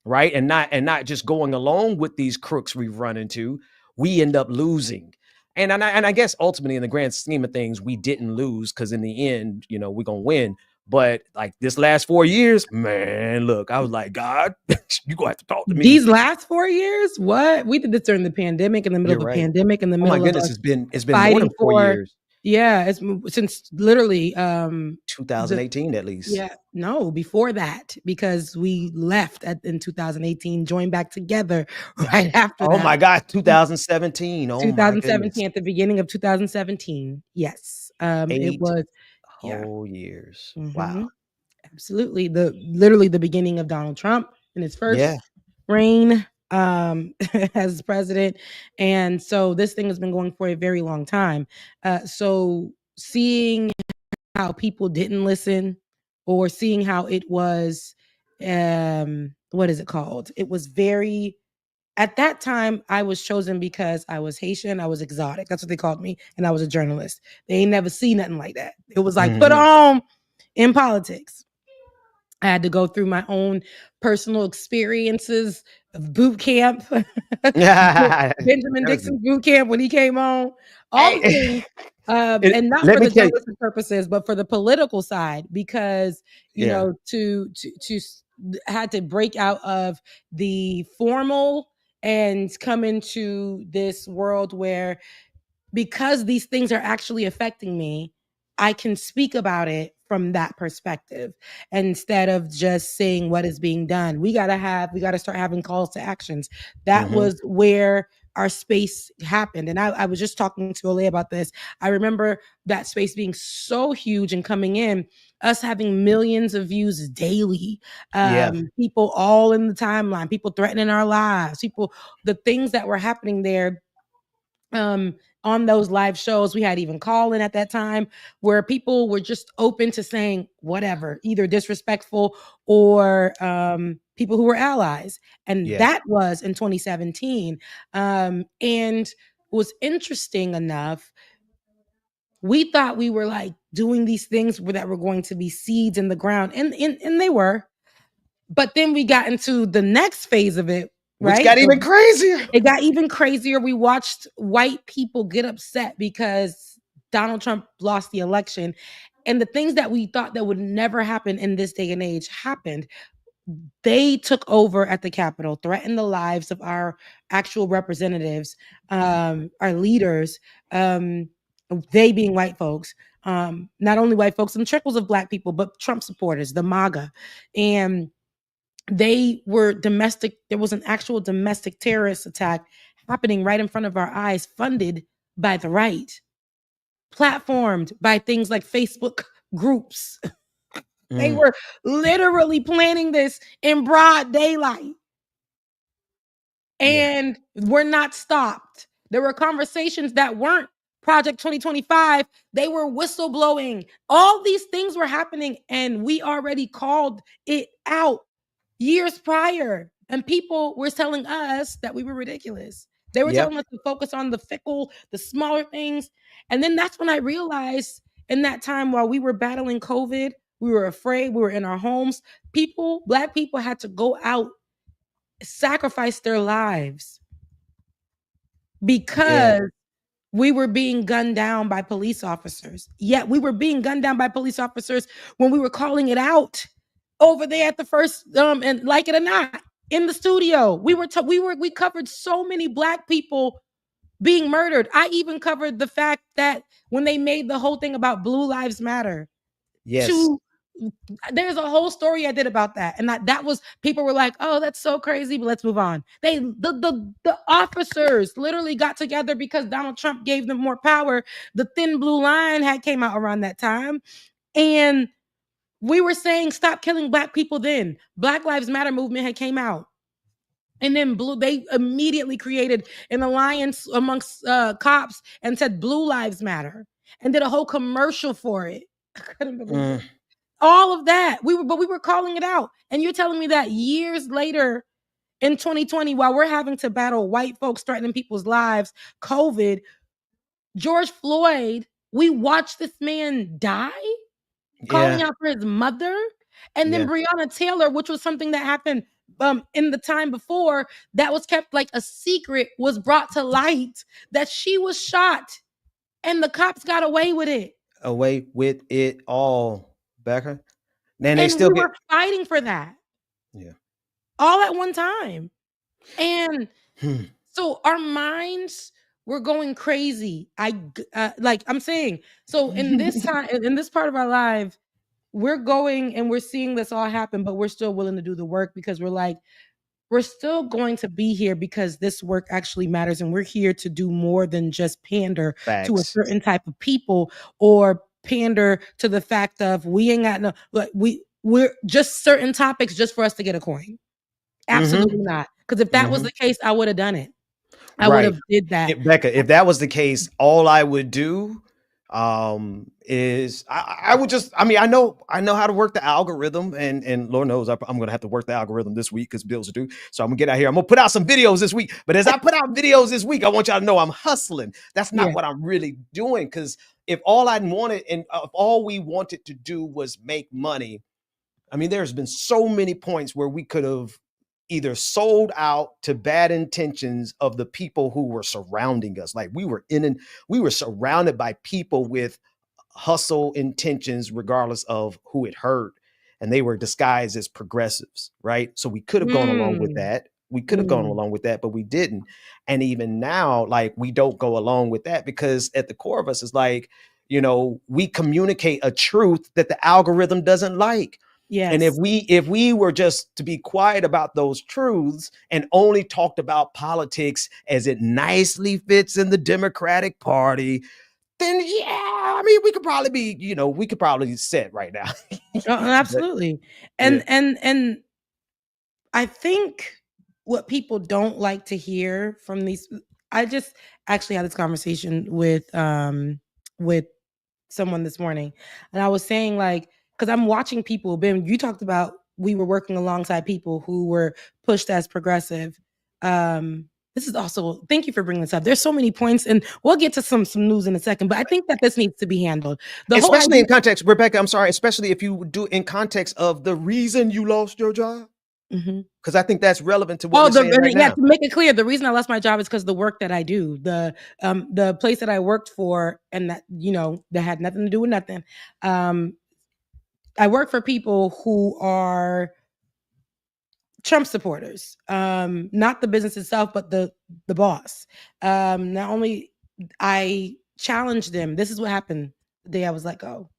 right, and not just going along with these crooks we've run into, we end up losing. And I guess ultimately, in the grand scheme of things, we didn't lose, because in the end, we're gonna win. But like this last 4 years, man, look, I was like, God, you gonna have to talk to me. These last 4 years, what we did this during the pandemic, in the middle of the pandemic, in the middle. Oh my goodness, it's been more than 4 years. Yeah, it's since literally 2018 at least. Yeah, no, before that, because we left in 2018, joined back together right after that. Oh my God, 2017. Oh 2017, at the beginning of 2017. Yes. It was whole years. Mm-hmm. Wow. Absolutely. Literally the beginning of Donald Trump in his first reign as president. And so this thing has been going for a very long time. So seeing how people didn't listen, or seeing how it was, what is it called? It was very, at that time, I was chosen because I was Haitian, I was exotic. That's what they called me. And I was a journalist. They ain't never seen nothing like that. It was like, put on in politics. I had to go through my own personal experiences of boot camp. Benjamin Dixon boot camp when he came on. All the things. And not for the journalistic purposes, but for the political side, because, to had to break out of the formal and come into this world where, because these things are actually affecting me, I can speak about it from that perspective instead of just saying what is being done. We got to start having calls to actions. That was where our space happened. And I was just talking to Ole about this. I remember that space being so huge and coming in, us having millions of views daily, people all in the timeline, people threatening our lives, the things that were happening there. On those live shows, we had even call-in at that time where people were just open to saying whatever, either disrespectful or people who were allies. And that was in 2017. And was interesting enough, we thought we were like doing these things that were going to be seeds in the ground, and they were. But then we got into the next phase of it, right? Which got even crazier. It got even crazier. We watched white people get upset because Donald Trump lost the election, and the things that we thought that would never happen in this day and age happened. They took over at the Capitol, threatened the lives of our actual representatives, our leaders, they being white folks, not only white folks, and trickles of Black people, but Trump supporters, the MAGA. And they were domestic. There was an actual domestic terrorist attack happening right in front of our eyes, funded by the right, platformed by things like Facebook groups. They were literally planning this in broad daylight. And we're not stopped. There were conversations that weren't Project 2025. They were whistleblowing. All these things were happening, and we already called it out years prior. And people were telling us that we were ridiculous. They were telling us to focus on the fickle, the smaller things. And then that's when I realized in that time while we were battling COVID, we were afraid, we were in our homes. Black people had to go out, sacrifice their lives because we were being gunned down by police officers. Yet we were being gunned down by police officers when we were calling it out over there at the first, and like it or not, in the studio. We covered so many Black people being murdered. I even covered the fact that when they made the whole thing about Blue Lives Matter, there's a whole story I did about that. And that was, people were like, oh, that's so crazy, but let's move on. The officers literally got together because Donald Trump gave them more power. The Thin Blue Line had came out around that time. And we were saying, stop killing Black people then. Black Lives Matter movement had came out. And then they immediately created an alliance amongst cops and said Blue Lives Matter and did a whole commercial for it. I couldn't believe it. All of that. We were calling it out. And you're telling me that years later in 2020, while we're having to battle white folks threatening people's lives, COVID, George Floyd, we watched this man die, calling out for his mother. And then Breonna Taylor, which was something that happened in the time before, that was kept like a secret, was brought to light that she was shot and the cops got away with it. Away with it all. Becca. And we were fighting for that. Yeah. All at one time. And so our minds were going crazy. I'm saying, so in this time, in this part of our life, we're going and we're seeing this all happen, but we're still willing to do the work because we're like, we're still going to be here because this work actually matters. And we're here to do more than just pander to a certain type of people or pander to the fact of we ain't got no, like we're just certain topics just for us to get a coin. Absolutely not. Because if that was the case, I would have done it. I would have did that. Becca, if that was the case, all I would do is I would just, I know how to work the algorithm, and Lord knows I'm going to have to work the algorithm this week because bills are due. So I'm gonna get out here. I'm gonna put out some videos this week. But as I put out videos this week, I want y'all to know I'm hustling. That's not what I'm really doing. Because if all I wanted and if all we wanted to do was make money, there's been so many points where we could have either sold out to bad intentions of the people who were surrounding us. Like we were surrounded by people with hustle intentions, regardless of who it hurt. And they were disguised as progressives, right? So we could have gone along with that. We could have gone along with that, but we didn't. And even now, like, we don't go along with that because at the core of us is like, we communicate a truth that the algorithm doesn't like. Yes. And if we were just to be quiet about those truths and only talked about politics as it nicely fits in the Democratic Party, then we could probably be, we could probably sit right now. Absolutely. And I think what people don't like to hear from these, I just actually had this conversation with someone this morning, and I was saying, like, because I'm watching people, Ben, you talked about we were working alongside people who were pushed as progressive. This is also, thank you for bringing this up. There's so many points, and we'll get to some news in a second, but I think that this needs to be handled. Especially in context, Rebecca, I'm sorry, especially if you do in context of the reason you lost your job. Because I think that's relevant to what we're saying right yeah, now. to make it clear, the reason I lost my job is because the work that I do, the place that I worked for, and that that had nothing to do with nothing. I work for people who are Trump supporters, not the business itself, but the boss. Not only I challenged them. This is what happened the day I was let go.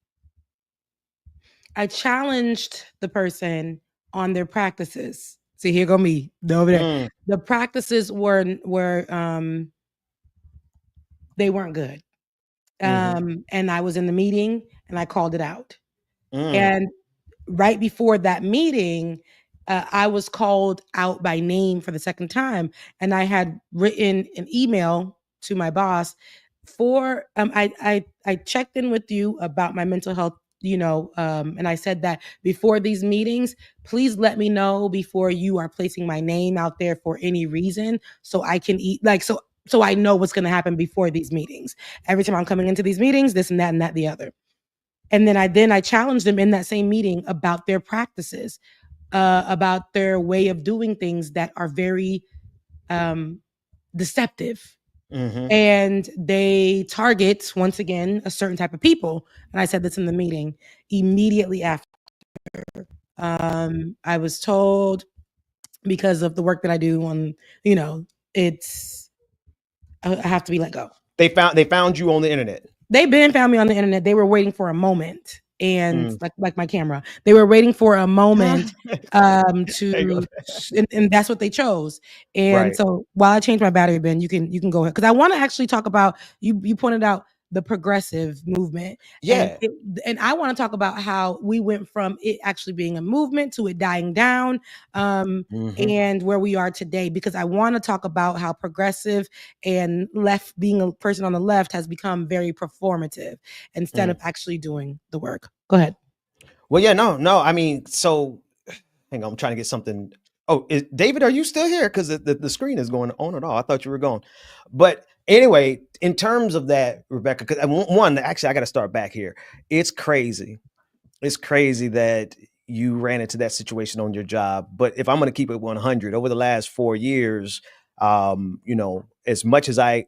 I challenged the person on their practices. See, here go me over there. The practices were they weren't good. And I was in the meeting and I called it out. And right before that meeting, I was called out by name for the second time, and I had written an email to my boss for I checked in with you about my mental health, and I said that before these meetings, please let me know before you are placing my name out there for any reason, so I can so I know what's going to happen before these meetings. Every time I'm coming into these meetings, this and that the other. And then I challenged them in that same meeting about their practices, about their way of doing things that are very deceptive. And they target, once again, a certain type of people. And I said this in the meeting immediately after. I was told, because of the work that I do on, I have to be let go. They found you on the internet. They found me on the internet. They were waiting for a moment. And like my camera, they were waiting for a moment to, and that's what they chose. And so while I change my battery, Ben, you can go ahead, because I want to actually talk about you pointed out the progressive movement. Yeah. And I want to talk about how we went from it actually being a movement to it dying down, and where we are today, because I want to talk about how progressive and left, being a person on the left, has become very performative instead of actually doing the work. Go ahead. Well, yeah, no. I mean, so hang on, I'm trying to get something. Oh, David, are you still here? Because the screen is going on and off. I thought you were gone. But anyway, in terms of that, Rebecca, because actually, I got to start back here. It's crazy. It's crazy that you ran into that situation on your job. But if I'm going to keep it 100, over the last 4 years, as much as I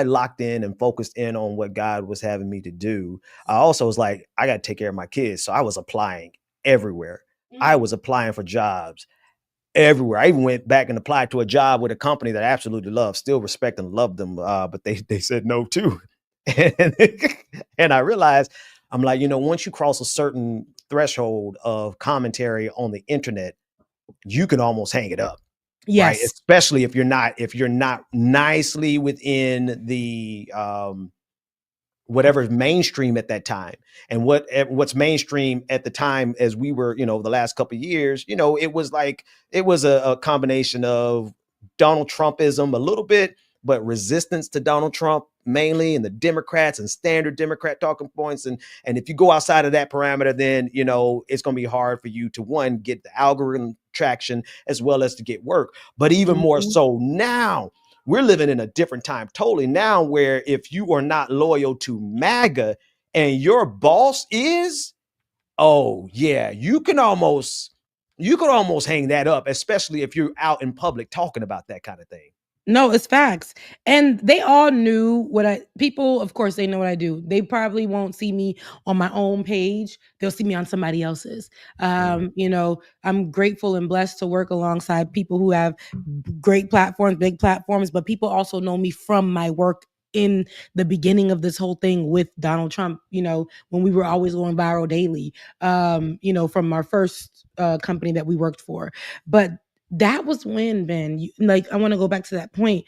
locked in and focused in on what God was having me to do, I also was like, I got to take care of my kids. So I was applying everywhere. I was applying for jobs everywhere. I even went back and applied to a job with a company that I absolutely love, still respect and love them. But they said no too. And I realized, I'm like, once you cross a certain threshold of commentary on the internet, you can almost hang it up. Yes. Right? Especially if you're not nicely within the whatever's mainstream at that time. And what's mainstream at the time, as we were, the last couple of years, it was a combination of Donald Trumpism a little bit, but resistance to Donald Trump mainly, and the Democrats and standard Democrat talking points. And if you go outside of that parameter, then, it's going to be hard for you to, one, get the algorithm traction as well as to get work. But even more so now, we're living in a different time totally now, where if you are not loyal to MAGA and your boss is, oh yeah, you could almost hang that up, especially if you're out in public talking about that kind of thing. No, it's facts. And they all knew people, of course, they know what I do. They probably won't see me on my own page. They'll see me on somebody else's. I'm grateful and blessed to work alongside people who have great platforms, big platforms, but people also know me from my work in the beginning of this whole thing with Donald Trump, when we were always going viral daily, from our first company that we worked for. But that was when, Ben, I want to go back to that point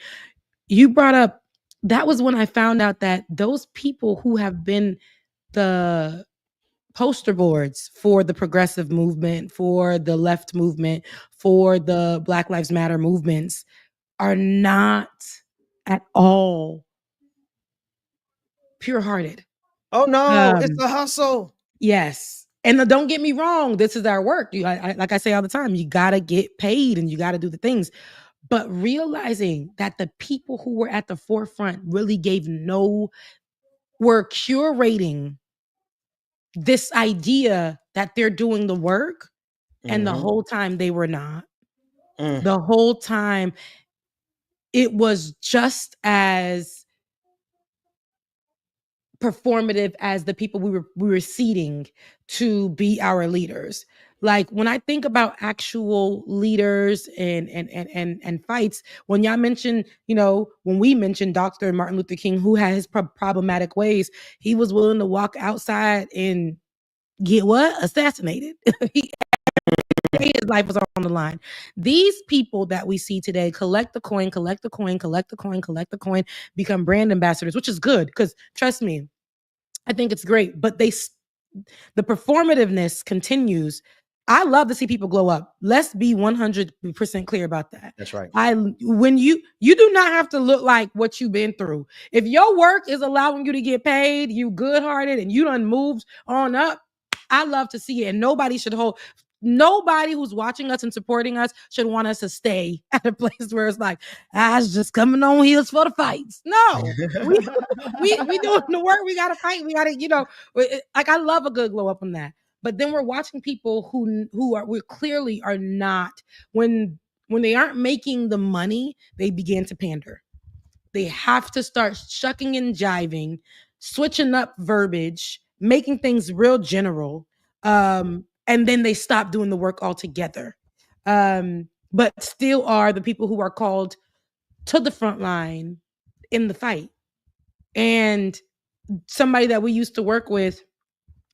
you brought up. That was when I found out that those people who have been the poster boards for the progressive movement, for the left movement, for the Black Lives Matter movements are not at all pure-hearted. Oh no, it's a hustle. Yes. And don't get me wrong, this is our work. Like I say all the time, you got to get paid and you got to do the things. But realizing that the people who were at the forefront really were curating this idea that they're doing the work, And the whole time they were not. Mm. The whole time it was just as performative as the people we were seating to be our leaders. Like when I think about actual leaders and fights, when y'all mention, when we mentioned Dr. Martin Luther King, who had his problematic ways, he was willing to walk outside and get assassinated. His life was on the line. These people that we see today collect the coin, become brand ambassadors, which is good because trust me, I think it's great. But the performativeness continues. I love to see people glow up. Let's be 100% clear about that. That's right. When you do not have to look like what you've been through. If your work is allowing you to get paid, you good-hearted, and you done moved on up, I love to see it. And nobody who's watching us and supporting us should want us to stay at a place where it's like, it's just coming on heels for the fights. No, we doing the work. We got to fight. We got to, like, I love a good glow up on that. But then we're watching people we clearly are not, when they aren't making the money, they begin to pander. They have to start shucking and jiving, switching up verbiage, making things real general. And then they stop doing the work altogether. But still are the people who are called to the front line in the fight. And somebody that we used to work with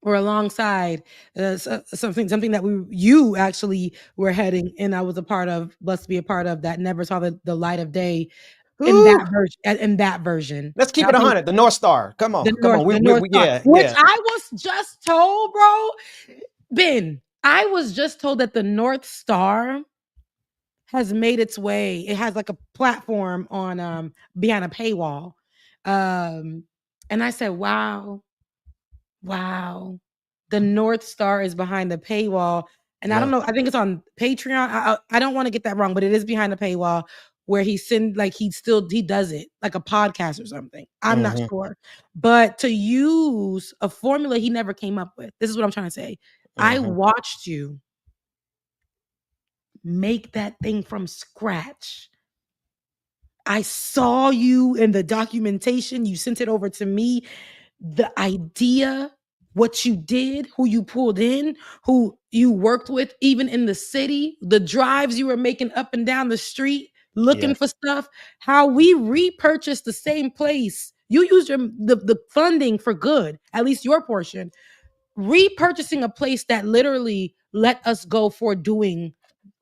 or alongside, something that you actually were heading, and I was blessed to be a part of, that never saw the light of day in that version. Let's keep it 100. The North Star. Come on. The North Star, yeah. Which I was just told, bro. Ben, I was just told that the North Star has made its way. It has like a platform on behind a paywall. And I said, wow. The North Star is behind the paywall. And I don't know, I think it's on Patreon. I don't want to get that wrong, but it is behind the paywall where he does it like a podcast or something. I'm not sure. But to use a formula he never came up with. This is what I'm trying to say. I watched you make that thing from scratch. I saw you in the documentation. You sent it over to me. The idea, what you did, who you pulled in, who you worked with, even in the city, the drives you were making up and down the street, looking for stuff, how we repurchased the same place. You used the funding for good, at least your portion. Repurchasing a place that literally let us go for doing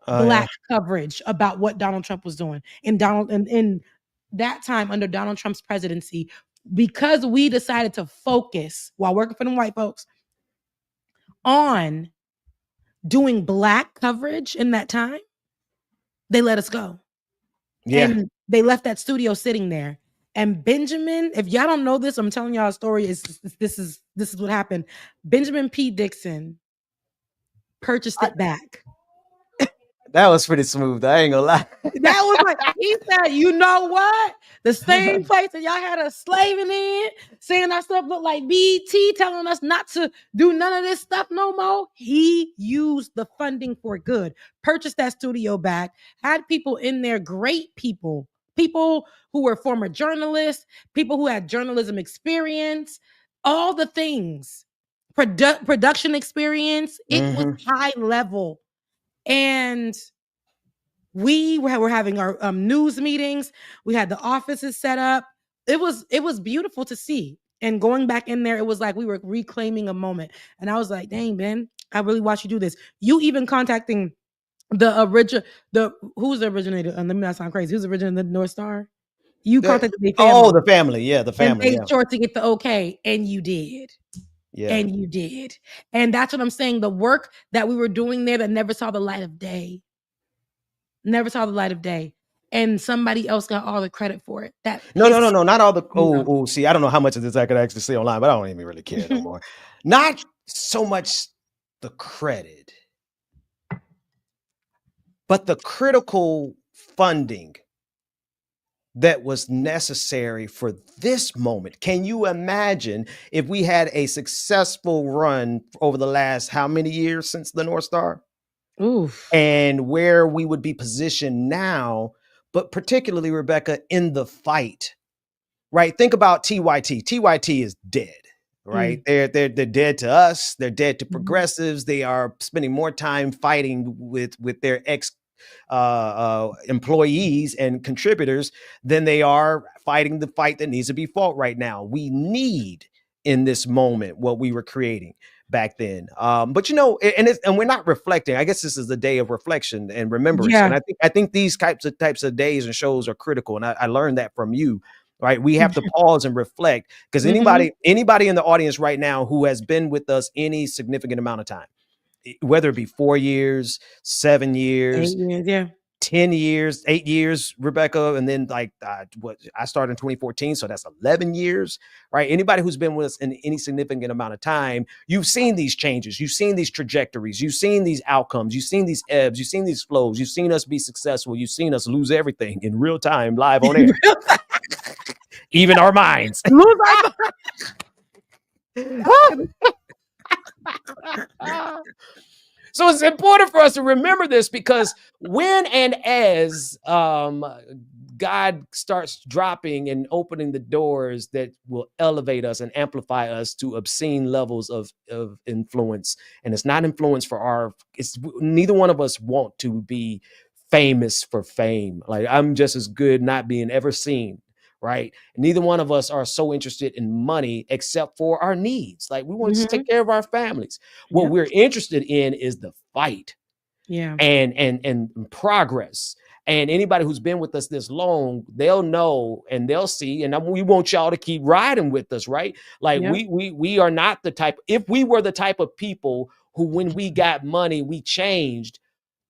Black coverage about what Donald Trump was doing in that time under Donald Trump's presidency, because we decided to focus while working for them white folks on doing Black coverage in that time. They let us go. Yeah. And they left that studio sitting there. And Benjamin, if y'all don't know this, I'm telling y'all a story. This is what happened. Benjamin P. Dixon purchased it back. That was pretty smooth. I ain't gonna lie. That was like, he said, you know what? The same place that y'all had us slaving in, saying our stuff looked like BET, telling us not to do none of this stuff no more. He used the funding for good, purchased that studio back, had people in there, great people who were former journalists, people who had journalism experience, all the things, production experience. It was high level. And we were having our news meetings. We had the offices set up. It was beautiful to see. And going back in there, it was like we were reclaiming a moment. And I was like, dang, Ben, I really watched you do this. You even contacting who's the originator? Let me not sound crazy. Who's the originator of the North Star? You contacted the family. Oh, the family. Yeah, the family. And made sure to get the okay. And you did. Yeah. And you did. And that's what I'm saying. The work that we were doing there that never saw the light of day. And somebody else got all the credit for it. No, not all the see, I don't know how much of this I could actually see online, but I don't even really care no more. Not so much the credit, but the critical funding that was necessary for this moment. Can you imagine if we had a successful run over the last how many years since the North Star? Oof. and where we would be positioned now, but particularly, Rebecca, in the fight, right? Think about TYT. TYT is dead, right? They're dead to us. They're dead to progressives. They are spending more time fighting with their ex employees and contributors than they are fighting the fight that needs to be fought right now. We need in this moment what we were creating back then. But and we're not reflecting. I guess this is the day of reflection and remembrance. And Yeah. I think these types of days and shows are critical. And I learned that from you. Right. We have to pause and reflect, because anybody in the audience right now who has been with us any significant amount of time, whether it be 4 years, 7 years, 8 years, yeah. 10 years, 8 years, Rebecca, and then what I started in 2014, so that's 11 years, right? Anybody who's been with us in any significant amount of time, you've seen these changes, you've seen these trajectories, you've seen these outcomes, you've seen these ebbs, you've seen these flows, you've seen us be successful, you've seen us lose everything in real time, live on air, even our minds. Lose our minds. So it's important for us to remember this, because when and as God starts dropping and opening the doors that will elevate us and amplify us to obscene levels of influence, and it's not influence for neither one of us want to be famous for fame. Like, I'm just as good not being ever seen. Right. Neither one of us are so interested in money except for our needs. Like, we want to take care of our families. What we're interested in is the fight. Yeah. And progress. And anybody who's been with us this long, they'll know and they'll see. And we want y'all to keep riding with us, right? Like, we are not the type. If we were the type of people who, when we got money, we changed,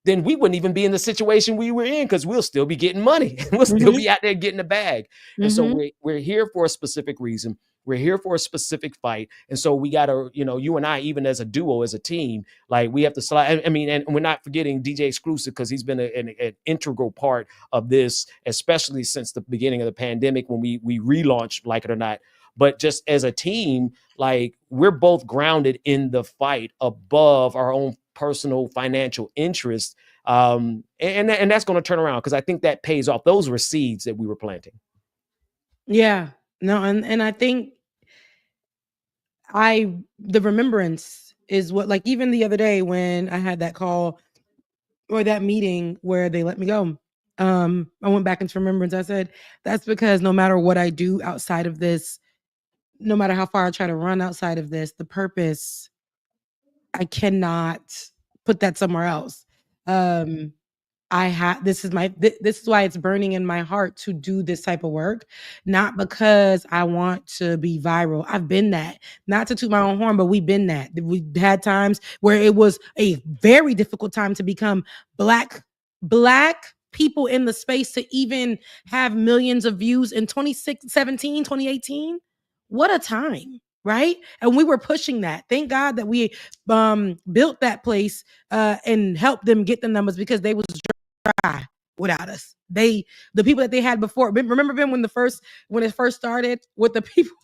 then we wouldn't even be in the situation we were in, because we'll still be getting money. We'll still be out there getting the bag. And so we're here for a specific reason. We're here for a specific fight. And so we got to, you and I, even as a duo, as a team, like, we have to slide. I mean, and we're not forgetting DJ Exclusive, because he's been an integral part of this, especially since the beginning of the pandemic, when we relaunched Like It or Not. But just as a team, like, we're both grounded in the fight above our own personal financial interest. And that's going to turn around, because I think that pays off. Those were seeds that we were planting. Yeah. No, and I think the remembrance is what, like, even the other day when I had that call or that meeting where they let me go, I went back into remembrance. I said, that's because no matter what I do outside of this, no matter how far I try to run outside of this, the purpose, I cannot put that somewhere else. This is why it's burning in my heart to do this type of work, not because I want to be viral. I've been that, not to toot my own horn, but we've been that. We had times where it was a very difficult time to become black people in the space, to even have millions of views in 2017, 2018. What a time. Right. And we were pushing that. Thank God that we built that place and helped them get the numbers, because they was dry without us. The people that they had before. Remember Ben, when it first started with the people,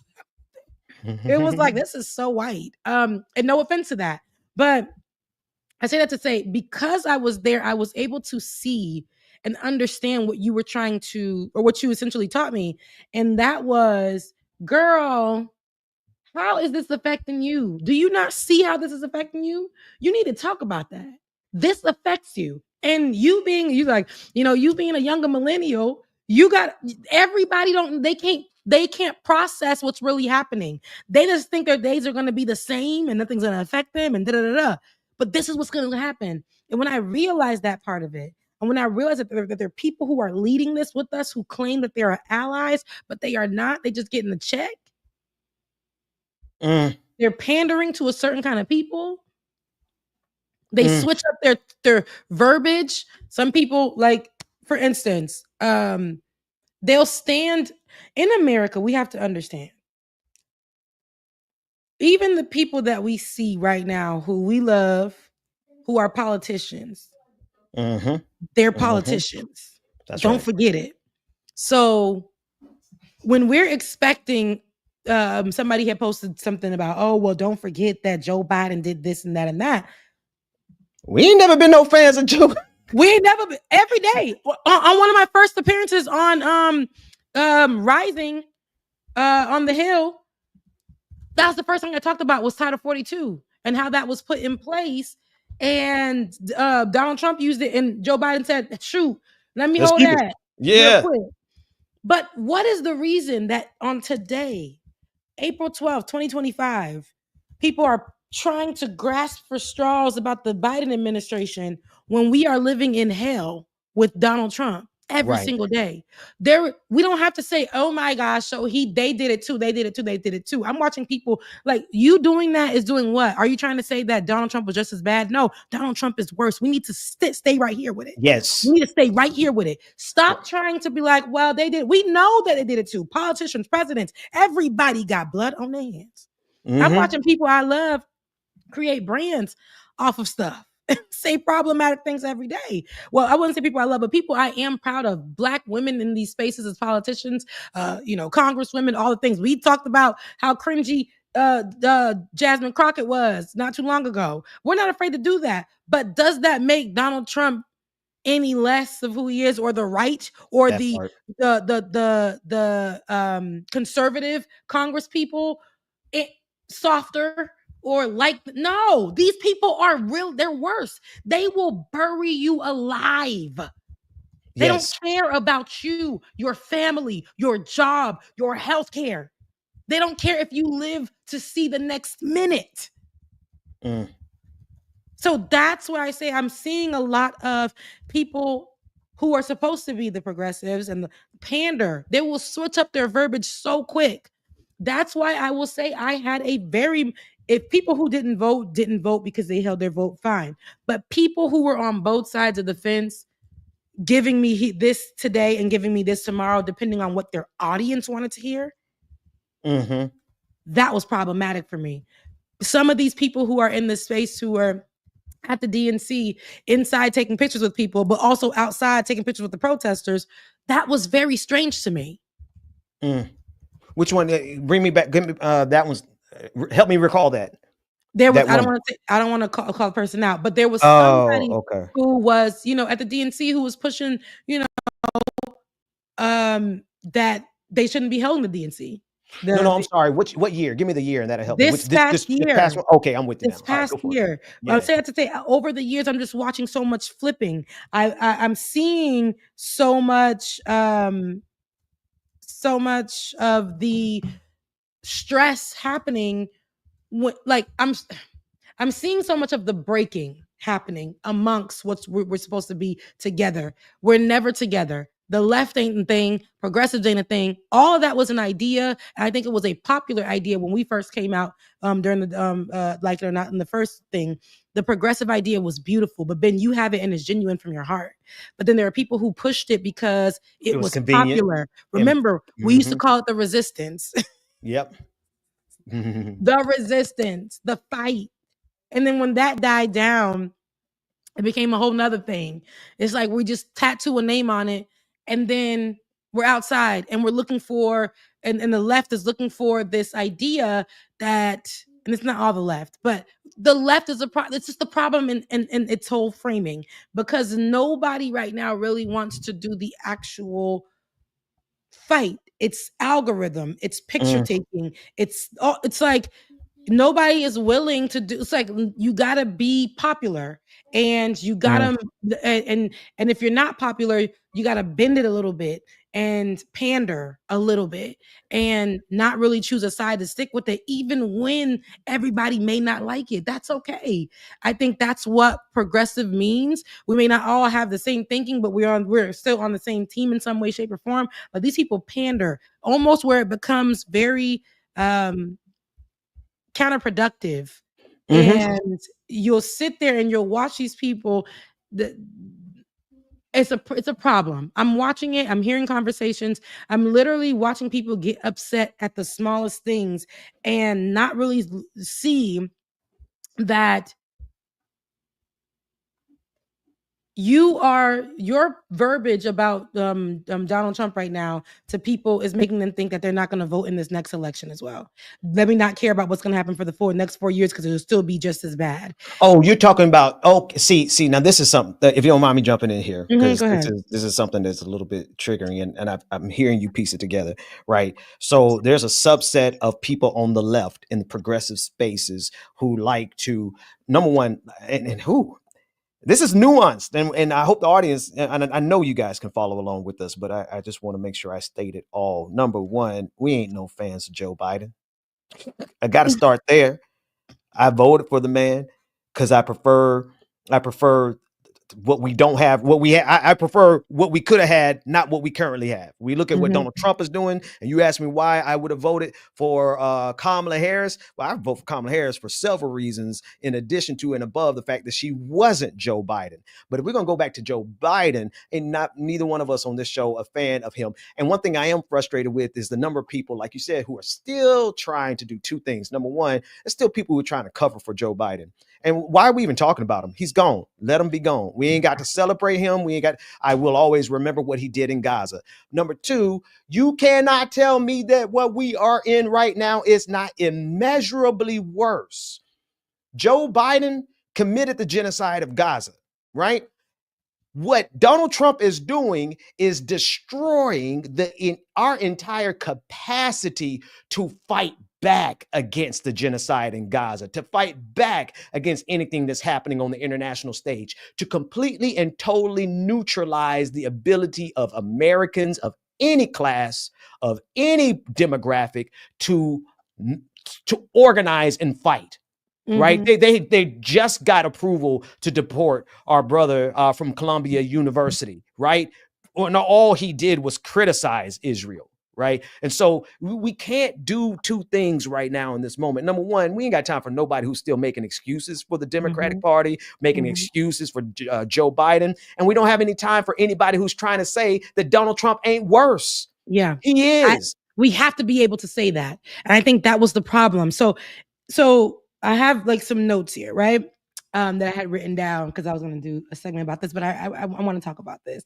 it was like, this is so white. And no offense to that, but I say that to say, because I was there, I was able to see and understand what you were trying to, or what you essentially taught me, and that was, girl, how is this affecting you? Do you not see how this is affecting you? You need to talk about that. This affects you. And you being a younger millennial, you got everybody they can't process what's really happening. They just think their days are going to be the same and nothing's going to affect them and da-da-da-da. But this is what's going to happen. And when I realized that part of it, and when I realized that there are people who are leading this with us, who claim that they are allies, but they are not, they just getting the check. They're pandering to a certain kind of people. They switch up their verbiage. Some people, like, for instance, they'll stand in America. We have to understand, even the people that we see right now, who we love, who are politicians, they're politicians. Don't forget it. So when we're expecting, somebody had posted something about, oh, well, don't forget that Joe Biden did this and that and that. We ain't never been no fans of Joe. We ain't never been, every day on one of my first appearances on Rising on the Hill. That was the first thing I talked about was Title 42 and how that was put in place. And Donald Trump used it, and Joe Biden said, "Shoot, let me hold that real quick." But what is the reason that on today, April 12th, 2025, people are trying to grasp for straws about the Biden administration when we are living in hell with Donald Trump every single day? We don't have to say, "Oh my gosh, so they did it too, they did it too, they did it too." I'm watching people like you doing that is doing what? Are you trying to say that Donald Trump was just as bad? No, Donald Trump is worse. We need to stay right here with it. Yes. We need to stay right here with it. Stop trying to be like, well, they did. We know that they did it too. Politicians, presidents, everybody got blood on their hands. I'm watching people I love create brands off of stuff. Say problematic things every day. Well, I wouldn't say people I love, but people I am proud of. Black women in these spaces as politicians, congresswomen, all the things. We talked about how cringy Jasmine Crockett was not too long ago. We're not afraid to do that. But does that make Donald Trump any less of who he is, or the right, or the conservative Congress people softer? Or like, no, these people are real. They're worse. They will bury you alive. They don't care about you, your family, your job, your health care. They don't care if you live to see the next minute. So that's why I say I'm seeing a lot of people who are supposed to be the progressives and the pander. They will switch up their verbiage so quick. That's why I will say I had if people who didn't vote because they held their vote, fine. But people who were on both sides of the fence, giving me this today and giving me this tomorrow, depending on what their audience wanted to hear, that was problematic for me. Some of these people who are in this space who are at the DNC inside taking pictures with people, but also outside taking pictures with the protesters, that was very strange to me. Which one? Bring me back. Give me, that one's. Help me recall that. There was. I don't want to call the person out, but there was somebody who was, at the DNC who was pushing, that they shouldn't be held in the DNC. No, I'm sorry. What year? Give me the year, and that'll help. This past year. Okay, I'm with you. This past year. I have to say, over the years, I'm just watching so much flipping. I'm seeing so much of the stress happening. I'm seeing so much of the breaking happening amongst what we're supposed to be together. We're never together. The left ain't a thing. Progressives ain't a thing. All of that was an idea. And I think it was a popular idea when we first came out during the Like It or Not in the first thing. The progressive idea was beautiful, but Ben, you have it and it's genuine from your heart. But then there are people who pushed it because it was popular. Remember, we used to call it the resistance. Yep. The resistance, the fight. And then when that died down, it became a whole nother thing. It's like we just tattoo a name on it, and then we're outside and we're looking for, and the left is looking for this idea that, and it's not all the left, but the left is it's just the problem in its whole framing, because nobody right now really wants to do the actual fight. It's algorithm, it's picture taking, it's like nobody is willing to do. It's like you gotta be popular, and you gotta and if you're not popular, you gotta bend it a little bit and pander a little bit and not really choose a side to stick with it, even when everybody may not like it. That's okay. I think that's what progressive means. We may not all have the same thinking, but we're still on the same team in some way, shape, or form. But these people pander almost where it becomes very counterproductive. And you'll sit there and you'll watch these people. It's a problem. I'm watching it. I'm hearing conversations. I'm literally watching people get upset at the smallest things and not really see that your verbiage about Donald Trump right now to people is making them think that they're not going to vote in this next election as well. Let me not care about what's going to happen for the next 4 years because it'll still be just as bad. Oh, you're talking about, oh, see, now this is something that, if you don't mind me jumping in here, because Go ahead. this is something that's a little bit triggering, and I'm hearing you piece it together, right? So there's a subset of people on the left in the progressive spaces who like to, number one, and who, this is nuanced, and I hope the audience, and I know you guys can follow along with us, but I just want to make sure I state it all. Number one, we ain't no fans of Joe Biden. I got to start there. I voted for the man because I prefer what we don't have, what we I prefer what we could have had, not what we currently have. We look at what Donald Trump is doing, and you ask me why I would have voted for Kamala Harris. Well, I vote for Kamala Harris for several reasons, in addition to and above the fact that she wasn't Joe Biden. But if we're gonna go back to Joe Biden, and neither one of us on this show a fan of him. And one thing I am frustrated with is the number of people, like you said, who are still trying to do two things. Number one, there's still people who are trying to cover for Joe Biden. And why are we even talking about him? He's gone. Let him be gone. We ain't got to celebrate him. I will always remember what he did in Gaza. Number two, you cannot tell me that what we are in right now is not immeasurably worse. Joe Biden committed the genocide of Gaza, right? What Donald Trump is doing is destroying our entire capacity to fight back against the genocide in Gaza, to fight back against anything that's happening on the international stage, to completely and totally neutralize the ability of Americans of any class, of any demographic to organize and fight. Right? They just got approval to deport our brother from Columbia University, right? And all he did was criticize Israel. Right. And so we can't do two things right now in this moment. Number one, we ain't got time for nobody who's still making excuses for the Democratic Party, making excuses for Joe Biden. And we don't have any time for anybody who's trying to say that Donald Trump ain't worse. Yeah, he is. We have to be able to say that. And I think that was the problem. So I have like some notes here, right? That I had written down because I was going to do a segment about this, but I want to talk about this.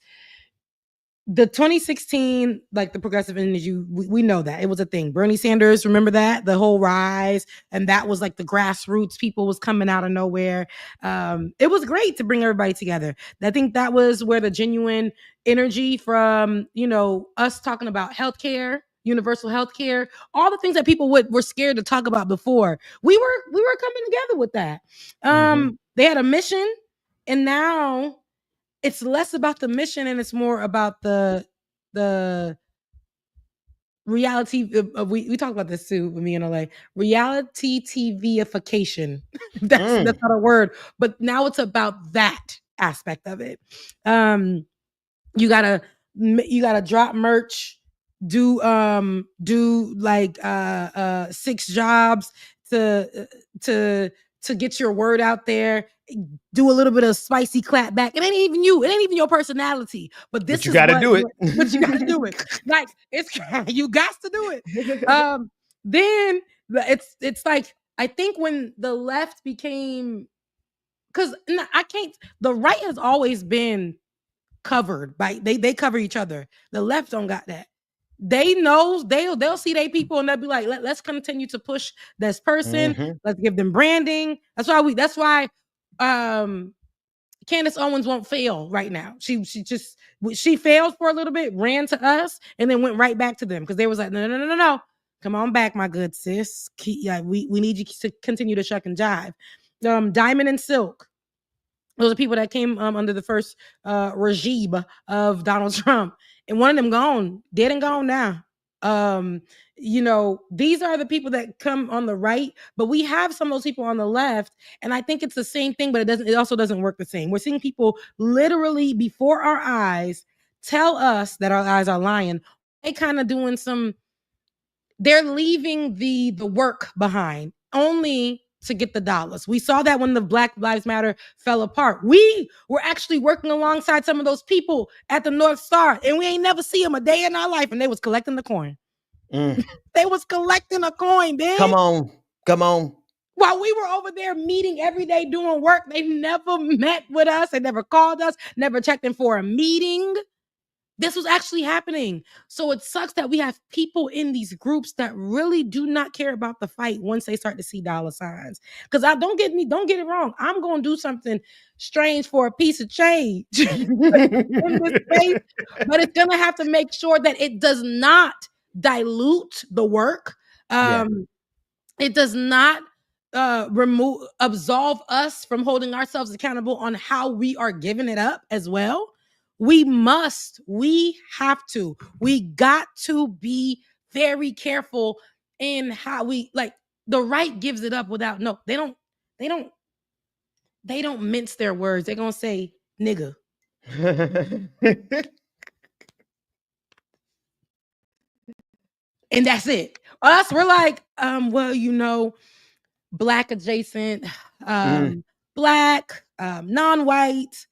The 2016, like the progressive energy, we know that it was a thing. Bernie Sanders, remember that? The whole rise. And that was like the grassroots people was coming out of nowhere. It was great to bring everybody together. I think that was where the genuine energy from, us talking about healthcare, universal healthcare, all the things that people were scared to talk about before. We were coming together with that. They had a mission, and now it's less about the mission and it's more about the reality of we talked about this too with me in LA. Reality TVification. That's not a word, but now it's about that aspect of it. You gotta drop merch, do like 6 jobs to get your word out there, do a little bit of spicy clap back. It ain't even you. It ain't even your personality. But you got to do it. But you got to do it. Like you got to do it. Then it's like I think when the left became, because the right has always been covered by they cover each other. The left don't got that. They know they'll see their people and they'll be like, let's continue to push this person. Let's give them branding. That's why Candace Owens won't fail right now. She failed for a little bit, ran to us, and then went right back to them because they was like, no. Come on back, my good sis. We need you to continue to shuck and jive. Diamond and Silk. Those are people that came under the first regime of Donald Trump. And one of them gone, dead and gone now. These are the people that come on the right, but we have some of those people on the left. And I think it's the same thing, but it also doesn't work the same. We're seeing people literally before our eyes tell us that our eyes are lying. They kind of doing they're leaving the work behind only to get the dollars. We saw that when the Black Lives Matter fell apart. We were actually working alongside some of those people at the North Star, and we ain't never see them a day in our life, and they was collecting the coin. They was collecting a coin, bitch. Come on. While we were over there meeting every day doing work, they never met with us. They never called us, never checked in for a meeting. This was actually happening. So it sucks that we have people in these groups that really do not care about the fight once they start to see dollar signs. Because don't get it wrong. I'm gonna do something strange for a piece of change in this space, but it's gonna have to make sure that it does not dilute the work. It does not absolve us from holding ourselves accountable on how we are giving it up as well. We got to be very careful in how we, like, the right gives it up without, no, they don't mince their words. They're going to say nigga. And that's it. Us, we're like, well, Black adjacent, Black, non-white.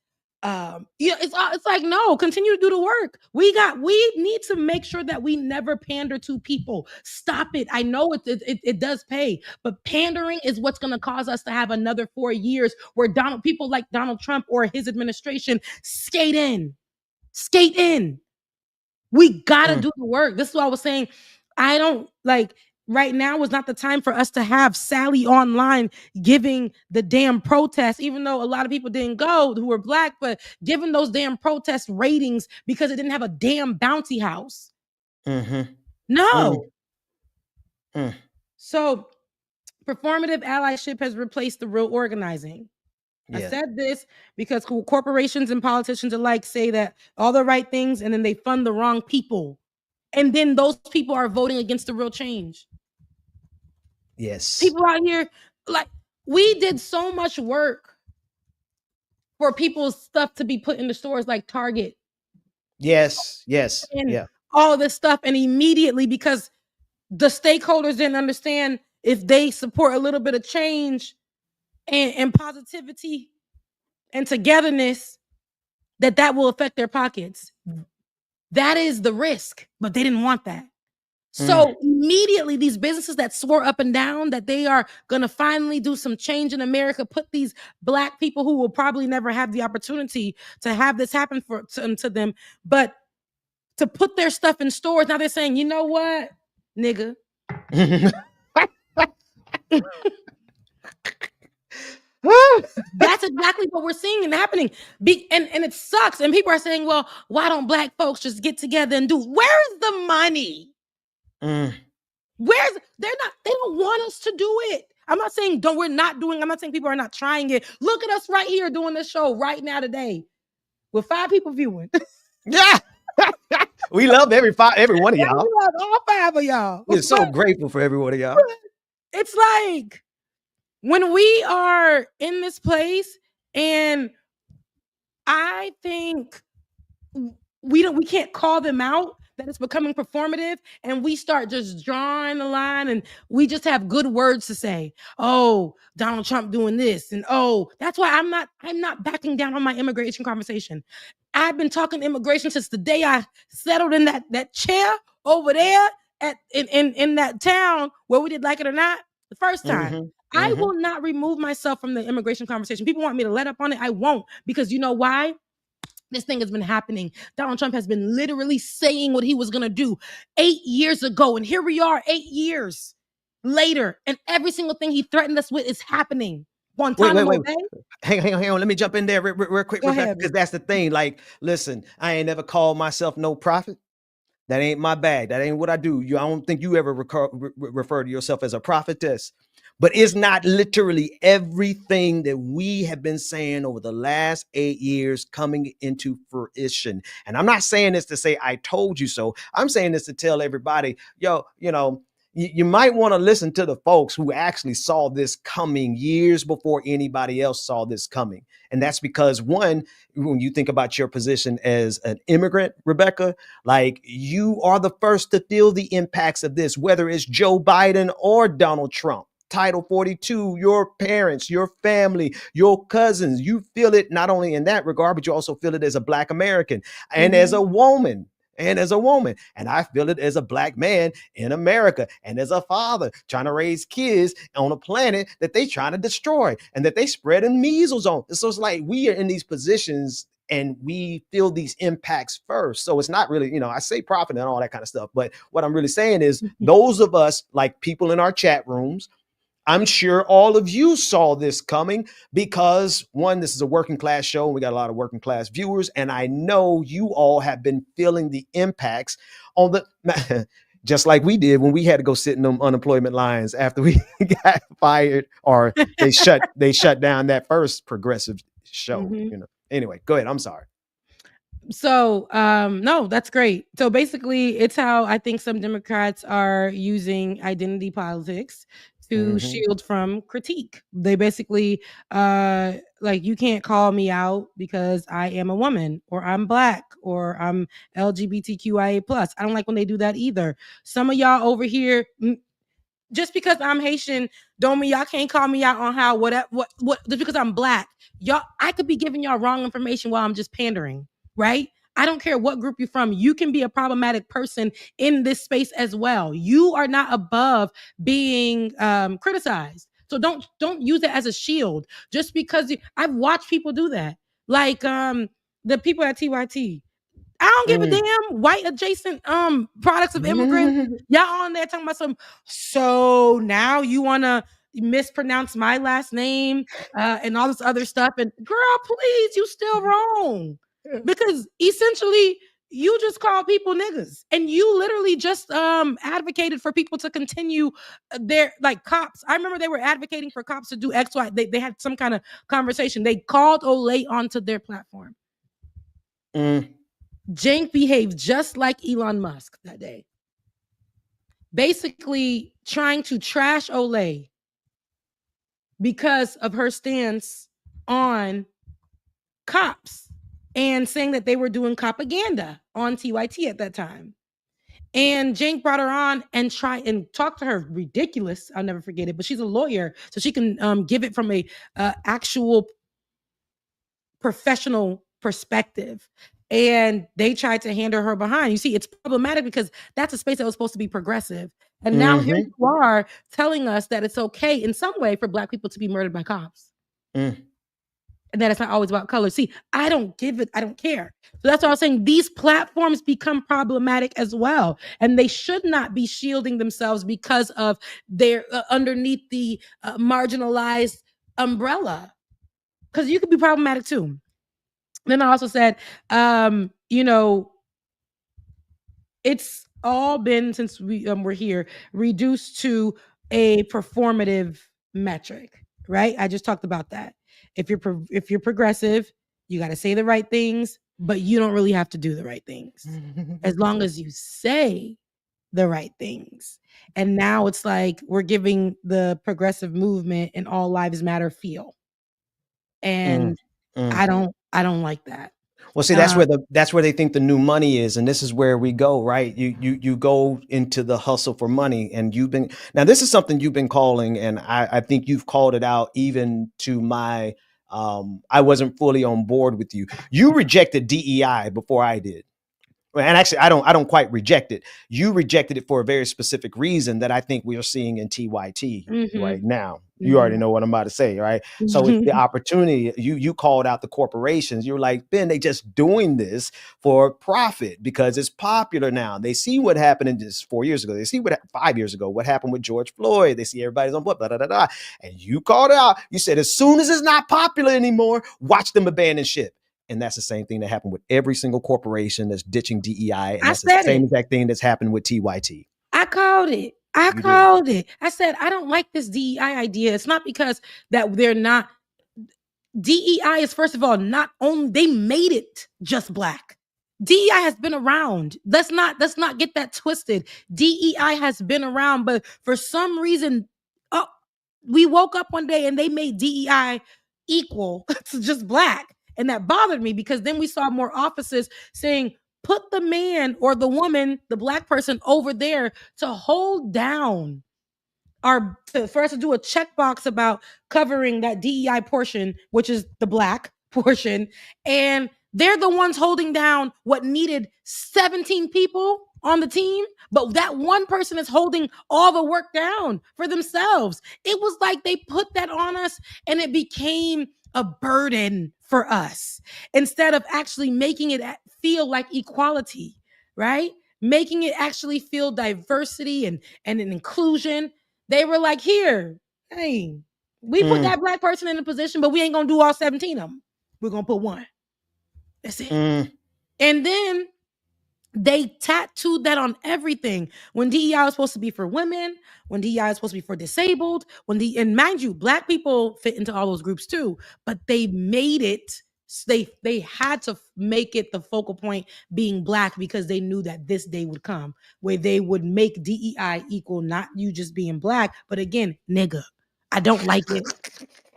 It's like, no, continue to do the work. We need to make sure that we never pander to people. Stop it. I know it does pay, but pandering is what's going to cause us to have another 4 years where people like Donald Trump or his administration skate in. We got to do the work. This is what I was saying. I don't like, right now is not the time for us to have Sally online giving the damn protest, even though a lot of people didn't go who were Black, but giving those damn protest ratings because it didn't have a damn bounty house. No. So performative allyship has replaced the real organizing. I said this because corporations and politicians alike say that all the right things and then they fund the wrong people. And then those people are voting against the real change. Yes. People out here, like, we did so much work for people's stuff to be put in the stores like Target. Yes. And all this stuff. And immediately, because the stakeholders didn't understand, if they support a little bit of change and positivity and togetherness, that will affect their pockets. That is the risk, but they didn't want that. So immediately, these businesses that swore up and down that they are going to finally do some change in America, put these Black people who will probably never have the opportunity to have this happen to them, but to put their stuff in stores. Now they're saying, you know what, nigga? That's exactly what we're seeing and happening. And it sucks. And people are saying, well, why don't Black folks just get together and do? Where's the money? They don't want us to do it. I'm not saying I'm not saying people are not trying it. Look at us right here doing this show right now today with 5 people viewing. Yeah. We love every one of y'all. We love all 5 of y'all. We're so grateful for every one of y'all. It's like when we are in this place, and I think we can't call them out, that it's becoming performative, and we start just drawing the line, and we just have good words to say. Oh, Donald Trump doing this, and that's why I'm not backing down on my immigration conversation. I've been talking immigration since the day I settled in that chair over there in that town where we did Like It or Not the first time. I will not remove myself from the immigration conversation. People want me to let up on it. I won't, because you know why? This thing has been happening. Donald Trump has been literally saying what he was going to do 8 years ago. And here we are 8 years later. And every single thing he threatened us with is happening. Wait. Hang on. Let me jump in there real quick, because that's the thing. Like, listen, I ain't never called myself no prophet. That ain't my bag. That ain't what I do. I don't think you ever refer to yourself as a prophetess. But it's not literally everything that we have been saying over the last 8 years coming into fruition. And I'm not saying this to say I told you so. I'm saying this to tell everybody, you might want to listen to the folks who actually saw this coming years before anybody else saw this coming. And that's because, one, when you think about your position as an immigrant, Rebecca, like, you are the first to feel the impacts of this, whether it's Joe Biden or Donald Trump. Title 42, your parents, your family, your cousins, you feel it not only in that regard, but you also feel it as a Black American and as a woman. and as a woman. And I feel it as a black man in America and as a father trying to raise kids on a planet that they trying to destroy and that they spreading measles on. So it's like we are in these positions and we feel these impacts first. So it's not really, I say profit and all that kind of stuff. But what I'm really saying is those of us, like people in our chat rooms, I'm sure all of you saw this coming because, one, this is a working class show and we got a lot of working class viewers. And I know you all have been feeling the impacts on the, just like we did when we had to go sit in them unemployment lines after we got fired or they shut down that first progressive show. Anyway, go ahead. I'm sorry. So, no, that's great. So basically, it's how I think some Democrats are using identity politics to shield from critique. They basically, like, you can't call me out because I am a woman or I'm black or I'm LGBTQIA+. I don't like when they do that either. Some of y'all over here, just because I'm Haitian, don't mean y'all can't call me out on how what just because I'm black. Y'all, I could be giving y'all wrong information while I'm just pandering, right? I don't care what group you're from. You can be a problematic person in this space as well. You are not above being criticized. So don't use it as a shield. Just because I've watched people do that, like the people at TYT. I don't give a damn white adjacent products of immigrants. Y'all on there talking about some. So now you want to mispronounce my last name and all this other stuff. And girl, please, you still wrong. Because essentially you just call people niggas and you literally just advocated for people to continue their, like, cops. I remember they were advocating for cops to do X, Y. They had some kind of conversation. They called Olay onto their platform. Cenk behaved just like Elon Musk that day, basically trying to trash Olay because of her stance on cops and saying that they were doing propaganda on TYT at that time. And Cenk brought her on and try and talk to her. Ridiculous. I'll never forget it. But she's a lawyer, so she can give it from a actual professional perspective. And they tried to handle her behind. You see, it's problematic because that's a space that was supposed to be progressive. And now here you are telling us that it's okay in some way for Black people to be murdered by cops. And that it's not always about color. See, I don't give it. I don't care. So that's why I was saying these platforms become problematic as well. And they should not be shielding themselves because of their underneath the marginalized umbrella. Because you could be problematic too. Then I also said, it's all been, since we're here, reduced to a performative metric, right? I just talked about that. If you're progressive, you got to say the right things, but you don't really have to do the right things as long as you say the right things. And now it's like we're giving the progressive movement an all lives matter feel. And I don't like that. Well, see, that's where they think the new money is, and this is where we go, right? You go into the hustle for money, and this is something you've been calling, and I think you've called it out even to my. I wasn't fully on board with you. You rejected DEI before I did. And actually, I don't quite reject it. You rejected it for a very specific reason that I think we are seeing in TYT right now. You already know what I'm about to say, right? So it's the opportunity. You called out the corporations. You're like, Ben, they just doing this for profit because it's popular now. They see what happened in just 4 years ago. They see 5 years ago, what happened with George Floyd. They see everybody's on board, blah, blah, blah, blah. And you called it out. You said, as soon as it's not popular anymore, watch them abandon ship. And that's the same thing that happened with every single corporation that's ditching DEI. And that's the same exact thing that's happened with TYT. I called it. I said, I don't like this DEI idea. It's not because that they're not. DEI is, first of all, not only, they made it just Black. DEI has been around. Let's not get that twisted. DEI has been around, but for some reason, we woke up one day and they made DEI equal to just Black. And that bothered me because then we saw more offices saying, put the man or the woman, the Black person over there to hold down for us to do a checkbox about covering that DEI portion, which is the Black portion, and They're the ones holding down what needed 17 people on the team, but that one person is holding all the work down for themselves. It was like they put that on us and it became a burden for us instead of actually making it feel like equality, right? Making it actually feel diversity and an inclusion. They were like, here, hey, we put that black person in a position, but we ain't gonna do all 17 of them. We're gonna put one. That's it. And then they tattooed that on everything. When DEI was supposed to be for women, when DEI is supposed to be for disabled, and mind you, black people fit into all those groups too, but they made it, they had to make it the focal point being black because they knew that this day would come where they would make DEI equal, not you just being black, but again, nigga. I don't like it.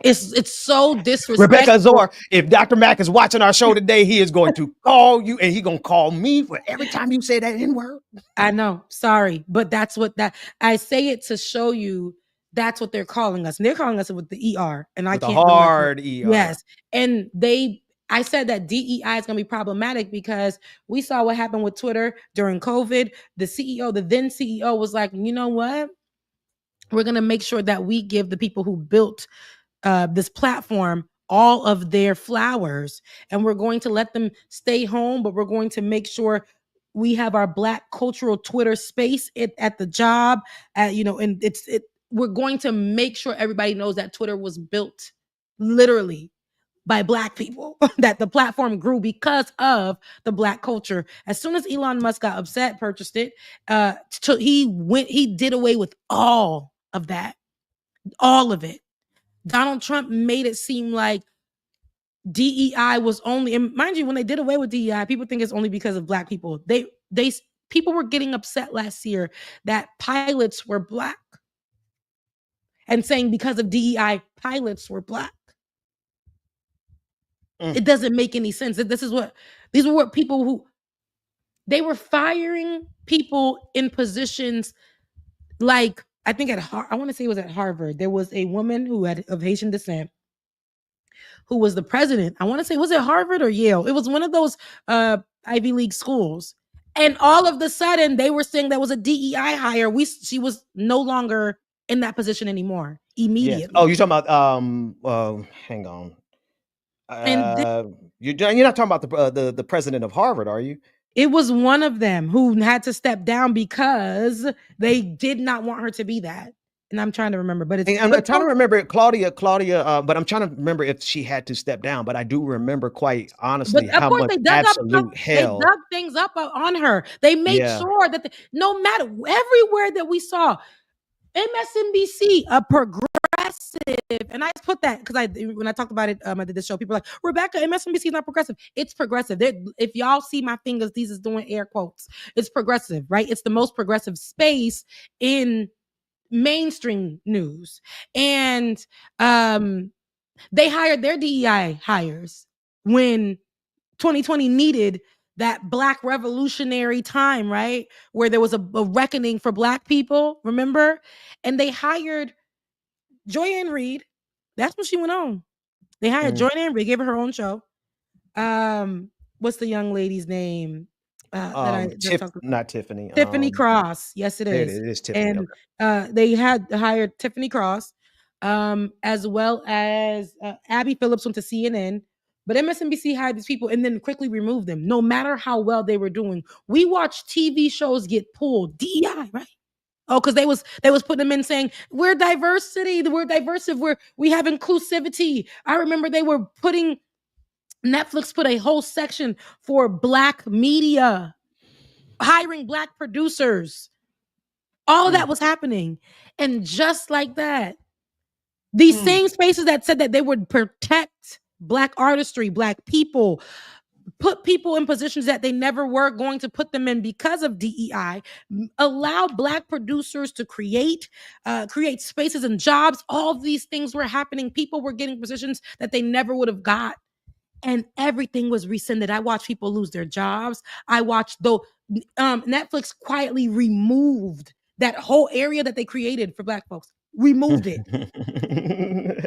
It's so disrespectful. Rebecca Azor, if Dr. Mack is watching our show today, he is going to call you and he's going to call me for every time you say that N-word. I know. Sorry. But that's what I say it to show you that's what they're calling us. And they're calling us with the ER. And I can't. The hard ER. Yes. And I said that DEI is going to be problematic because we saw what happened with Twitter during COVID. The then CEO was like, you know what? We're going to make sure that we give the people who built this platform all of their flowers, and we're going to let them stay home, but we're going to make sure we have our Black cultural Twitter space at the job, and we're going to make sure everybody knows that Twitter was built literally by Black people, that the platform grew because of the Black culture. As soon as Elon Musk got upset, purchased it, he did away with all of that, all of it. Donald Trump made it seem like DEI was only, and mind you, when they did away with DEI, people think it's only because of Black people. People were getting upset last year that pilots were Black and saying because of DEI, pilots were Black. It doesn't make any sense. These were what people who, they were firing people in positions like, I think I want to say it was at Harvard. There was a woman of Haitian descent who was the president. I want to say, was it Harvard or Yale? It was one of those Ivy League schools. And all of a sudden, they were saying that was a DEI hire. She was no longer in that position anymore. Immediately. Yes. Oh, you're talking about hang on. You're not talking about the president of Harvard, are you? It was one of them who had to step down because they did not want her to be that. And I'm trying to remember, but I'm trying to remember Claudia, but I'm trying to remember if she had to step down. But I do remember quite honestly how much absolute hell. They dug things up on her. They made sure that no matter everywhere that we saw, MSNBC, a progressive, and I put that because when I talked about it, I did this show. People are like, Rebecca, MSNBC is not progressive. It's progressive. If y'all see my fingers, these is doing air quotes. It's progressive, right? It's the most progressive space in mainstream news, and they hired their DEI hires when 2020 needed that Black revolutionary time, right? Where there was a reckoning for Black people, remember? And they hired Joy-Ann Reid. That's when she went on. They hired Joy-Ann Reid, gave her own show. What's the young lady's name? Not Tiffany. Tiffany Cross. Yes, it is. It is Tiffany. And they had hired Tiffany Cross, as well as Abby Phillips went to CNN. But MSNBC hired these people and then quickly removed them, no matter how well they were doing. We watched TV shows get pulled. DEI, right? Oh, because they was putting them in saying, we're diversity, we're diversive, we have inclusivity. I remember they were Netflix put a whole section for Black media, hiring Black producers. All of that was happening. And just like that, these same spaces that said that they would protect Black artistry, Black people, put people in positions that they never were going to put them in because of DEI, allow Black producers to create spaces and jobs. All these things were happening. People were getting positions that they never would have got. And everything was rescinded. I watched people lose their jobs. I watched Netflix quietly removed that whole area that they created for Black folks. Removed it.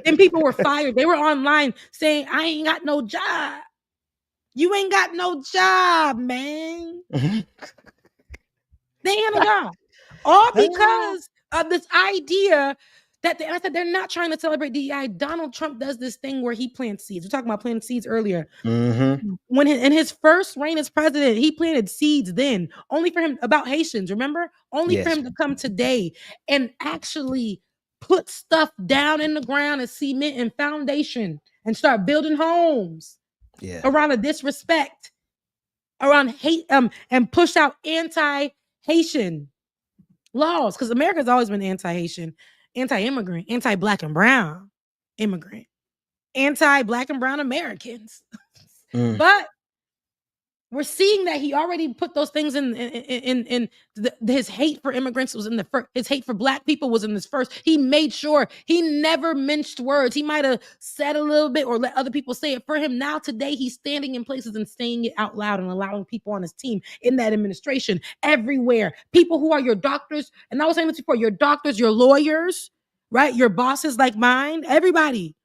And people were fired. They were online saying, I ain't got no job. You ain't got no job, man. They ain't got no job. All because of this idea that I said they're not trying to celebrate DEI. Donald Trump does this thing where he plants seeds. We're talking about planting seeds earlier. When in his first reign as president, he planted seeds then, only for him, about Haitians, remember? Only for him to come today and actually put stuff down in the ground and cement and foundation and start building homes around a disrespect, around hate, and push out anti-Haitian laws, because America's always been anti-Haitian, anti-immigrant, anti-black and brown immigrant, anti-black and brown Americans. But we're seeing that he already put those things in his hate for immigrants was in the first. His hate for black people was in this first. He made sure he never minced words. He might have said a little bit or let other people say it for him. Now today he's standing in places and saying it out loud and allowing people on his team, in that administration, everywhere. People who are your doctors, and I was saying this before, your doctors, your lawyers, right? Your bosses like mine, everybody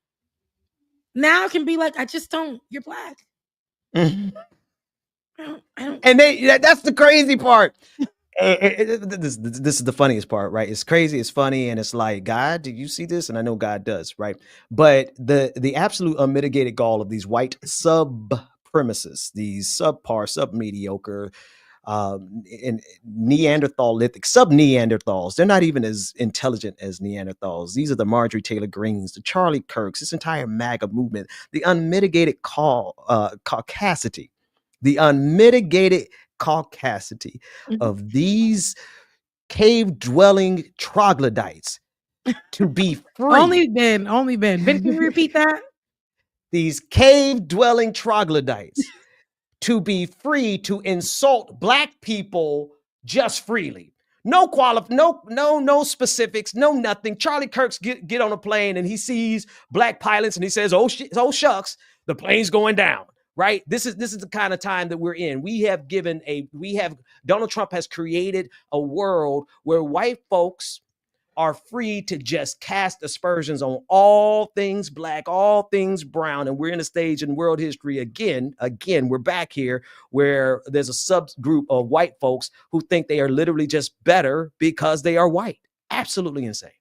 now can be like, I just don't, you're black. And that's the crazy part. This is the funniest part, right? It's crazy, it's funny, and it's like, God, did you see this? And I know God does, right? But the absolute unmitigated gall of these white supremacists, these subpar, sub-mediocre, and Neanderthalitic, sub-Neanderthals, they're not even as intelligent as Neanderthals. These are the Marjorie Taylor Greens, the Charlie Kirks, this entire MAGA movement, the unmitigated caucasity. The unmitigated caucasity of these cave-dwelling troglodytes to be free. Only Ben. Ben, can you repeat that? These cave-dwelling troglodytes to be free to insult black people just freely. No specifics, no nothing. Charlie Kirk's get on a plane and he sees black pilots and he says, oh shucks, the plane's going down. Right. This is the kind of time that we're in. Donald Trump has created a world where white folks are free to just cast aspersions on all things black, all things brown. And we're in a stage in world history again, we're back here where there's a subgroup of white folks who think they are literally just better because they are white. Absolutely insane.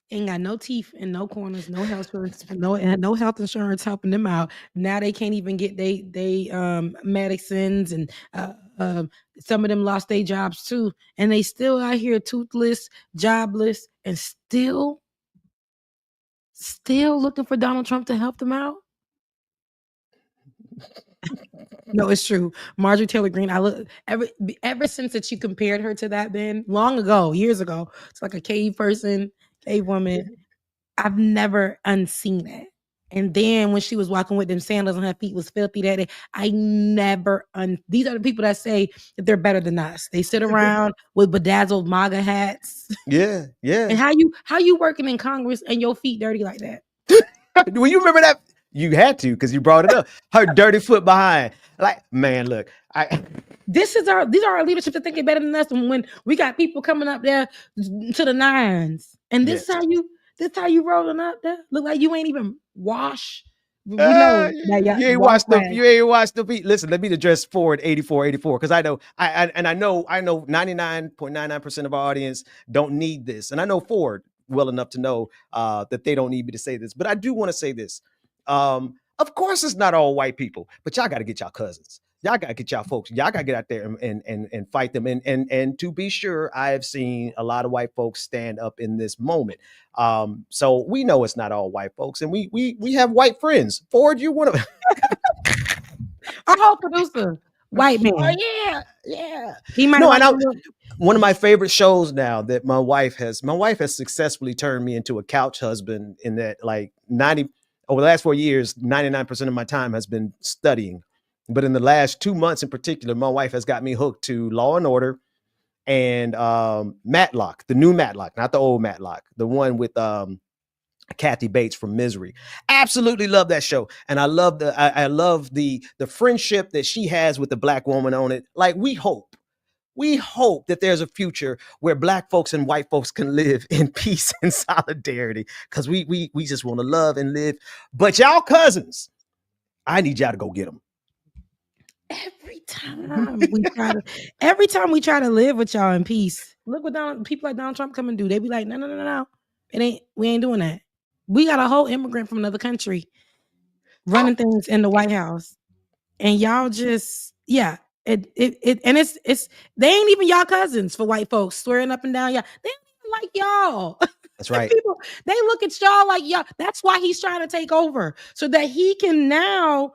Ain't got no teeth and no corners, no health insurance, no health insurance helping them out. Now they can't even get they medicines, and some of them lost their jobs too, and they still out here toothless, jobless, and still looking for Donald Trump to help them out. No, it's true. Marjorie Taylor Greene, I look ever since that you compared her to that, Ben, long ago, years ago, it's like a cave person, cave woman. I've never unseen it. And then when she was walking with them sandals and her feet was filthy that day, I never these are the people that say that they're better than us. They sit around with bedazzled MAGA hats. Yeah. And how you working in Congress and your feet dirty like that? Well, you remember that? You had to, because you brought it up. Her dirty foot behind. Like, man, look, these are our leadership that think it better than us. And when we got people coming up there to the nines, and this how you rolling up there. Look like you ain't even wash. We know that you ain't watched the beat. Listen, let me address Ford 84, because I know 99.99% of our audience don't need this, and I know Ford well enough to know that they don't need me to say this, but I do want to say this. Of course, it's not all white people, but y'all got to get y'all cousins. Y'all got to get y'all folks. Y'all got to get out there and fight them. And to be sure, I have seen a lot of white folks stand up in this moment. So we know it's not all white folks, and we have white friends. Ford, you one of our whole producer, white man. Oh yeah. He might. No, I know. One of my favorite shows now that my wife has successfully turned me into a couch husband. In that, like over the last 4 years, 99% of my time has been studying. But in the last 2 months in particular, my wife has got me hooked to Law and Order and Matlock, the new Matlock, not the old Matlock, the one with Kathy Bates from Misery. Absolutely love that show. And I love the friendship that she has with the black woman on it. Like, we hope we hope that there's a future where black folks and white folks can live in peace and solidarity, because we just want to love and live. But y'all cousins, I need y'all to go get them. Every time we try to live with y'all in peace, look what people like Donald Trump come and do. They be like, no. We ain't doing that. We got a whole immigrant from another country running things in the White House. And y'all just, yeah. It's they ain't even y'all cousins for white folks swearing up and down y'all. They ain't even like y'all. That's right. People, they look at y'all like y'all. That's why he's trying to take over, so that he can now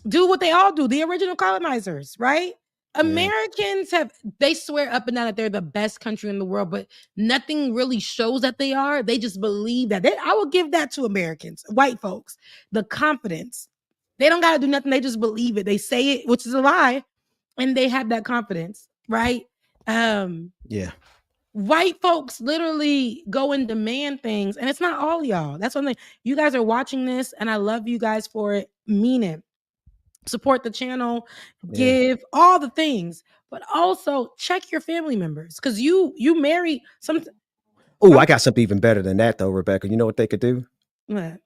do what they all do, the original colonizers, right? Yeah. Americans they swear up and down that they're the best country in the world, but nothing really shows that they are. They just believe that. I will give that to Americans, white folks, the confidence. They don't got to do nothing. They just believe it. They say it, which is a lie, and they have that confidence, right? Yeah. White folks literally go and demand things, and it's not all y'all. That's one thing. You guys are watching this, and I love you guys for it. Mean it. Support the channel, give all the things, but also check your family members, because you marry some. Oh, I got something even better than that, though, Rebecca. You know what they could do? What?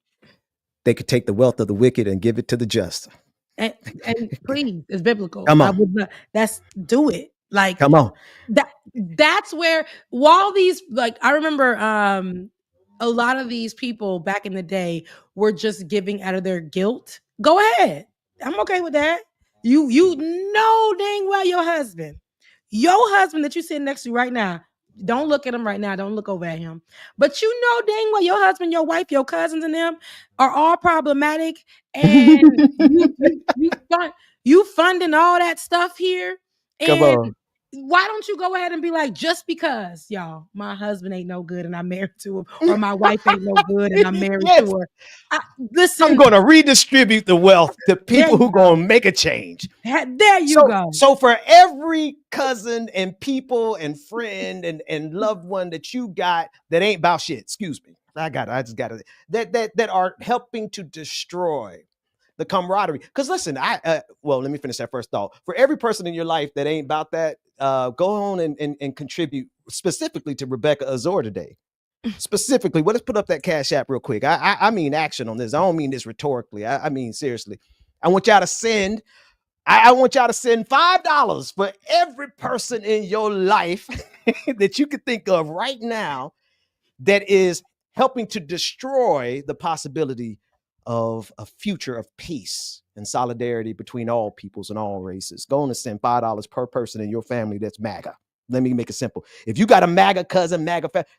They could take the wealth of the wicked and give it to the just. And please, it's biblical. Come on. Do it. Like, come on. That's where, while these, like, I remember a lot of these people back in the day were just giving out of their guilt. Go ahead. I'm okay with that. You know dang well your husband that you're sitting next to right now. Don't look at him right now. Don't look over at him. But you know dang well your husband, your wife, your cousins, and them are all problematic. And you funding all that stuff here. And come on. Why don't you go ahead and be like, just because, y'all, my husband ain't no good and I'm married to him, or my wife ain't no good and I'm married to her. Listen, I'm going to redistribute the wealth to people who going to make a change. There you go. So for every cousin and people and friend and loved one that you got that ain't about shit, excuse me, I just got it, that are helping to destroy the camaraderie. Because listen, well, let me finish that first thought. For every person in your life that ain't about that, go on and contribute specifically to Rebecca Azor today. Specifically, let's put up that Cash App real quick. I mean action on this. I don't mean this rhetorically. I mean seriously. I want y'all to send. I want y'all to send $5 for every person in your life that you could think of right now that is helping to destroy the possibility of a future of peace and solidarity between all peoples and all races. Go on and send $5 per person in your family that's MAGA. Let me make it simple. If you got a MAGA cousin,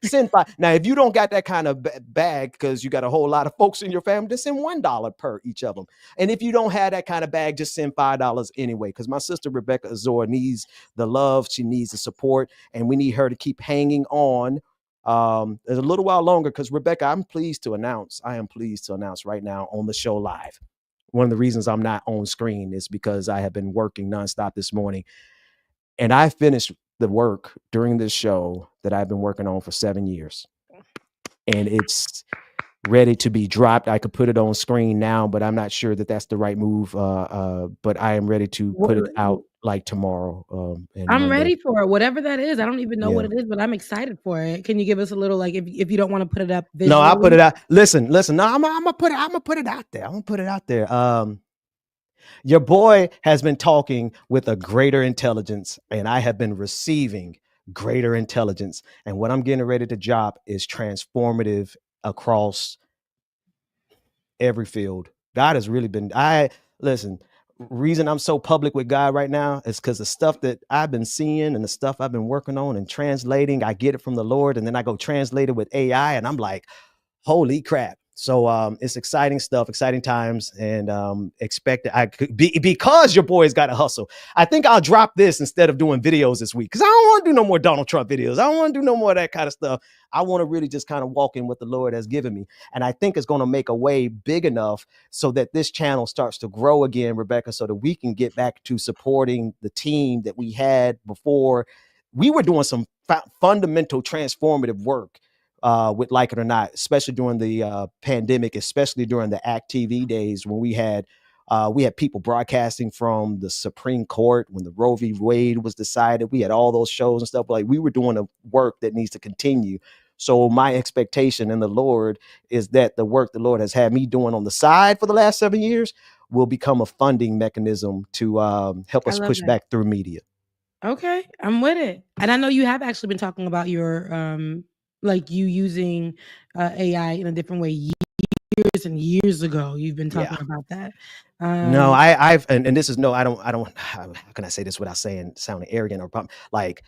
send $5. Now, if you don't got that kind of bag because you got a whole lot of folks in your family, just send $1 per each of them. And if you don't have that kind of bag, just send $5 anyway, because my sister Rebecca Azor needs the love. She needs the support, and we need her to keep hanging on. There's a little while longer, because Rebecca, I am pleased to announce right now on the show live. One of the reasons I'm not on screen is because I have been working nonstop this morning, and I finished the work during this show that I've been working on for 7 years, and it's ready to be dropped. I could put it on screen now, but I'm not sure that that's the right move. But I am ready to put it out like tomorrow. I'm ready for it, whatever that is. I don't even know what it is, but I'm excited for it. Can you give us a little, like, if you don't want to put it up visually? No, I'll put it out. Listen. No, I'm gonna put it out there. I'm gonna put it out there. Your boy has been talking with a greater intelligence, and I have been receiving greater intelligence. And what I'm getting ready to drop is transformative across every field. God has really been, reason I'm so public with God right now is because the stuff that I've been seeing and the stuff I've been working on and translating, I get it from the Lord, and then I go translate it with AI, and I'm like, holy crap. So it's exciting stuff, exciting times, and because your boy's got to hustle. I think I'll drop this instead of doing videos this week, because I don't want to do no more Donald Trump videos. I don't want to do no more of that kind of stuff. I want to really just kind of walk in what the Lord has given me. And I think it's going to make a way big enough so that this channel starts to grow again, Rebecca, so that we can get back to supporting the team that we had before. We were doing some fundamental transformative work. With Like It or Not, especially during the pandemic, especially during the ACT TV days when we had We had people broadcasting from the Supreme Court when the Roe v. Wade was decided. We had all those shows and stuff. Like, we were doing a work that needs to continue. So my expectation in the Lord is that the work the Lord has had me doing on the side for the last 7 years will become a funding mechanism to help us push back through media. Okay, I'm with it. And I know you have actually been talking about your like you using AI in a different way years and years ago. You've been talking about that. No, I've and this is I don't how can I say this without sounding arrogant or like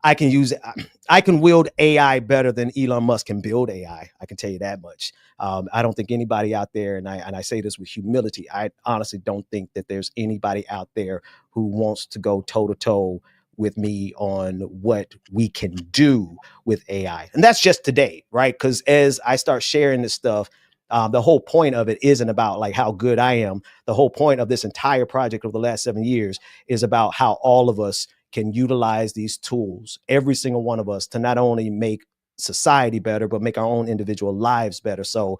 I can wield AI better than Elon Musk can build AI. I can tell you that much. I don't think anybody out there, and I say this with humility, I honestly don't think that there's anybody out there who wants to go toe to toe with me on what we can do with AI. And that's just today, right? Because as I start sharing this stuff, the whole point of it isn't about like how good I am. The whole point of this entire project over the last 7 years is about how all of us can utilize these tools, every single one of us, to not only make society better, but make our own individual lives better. So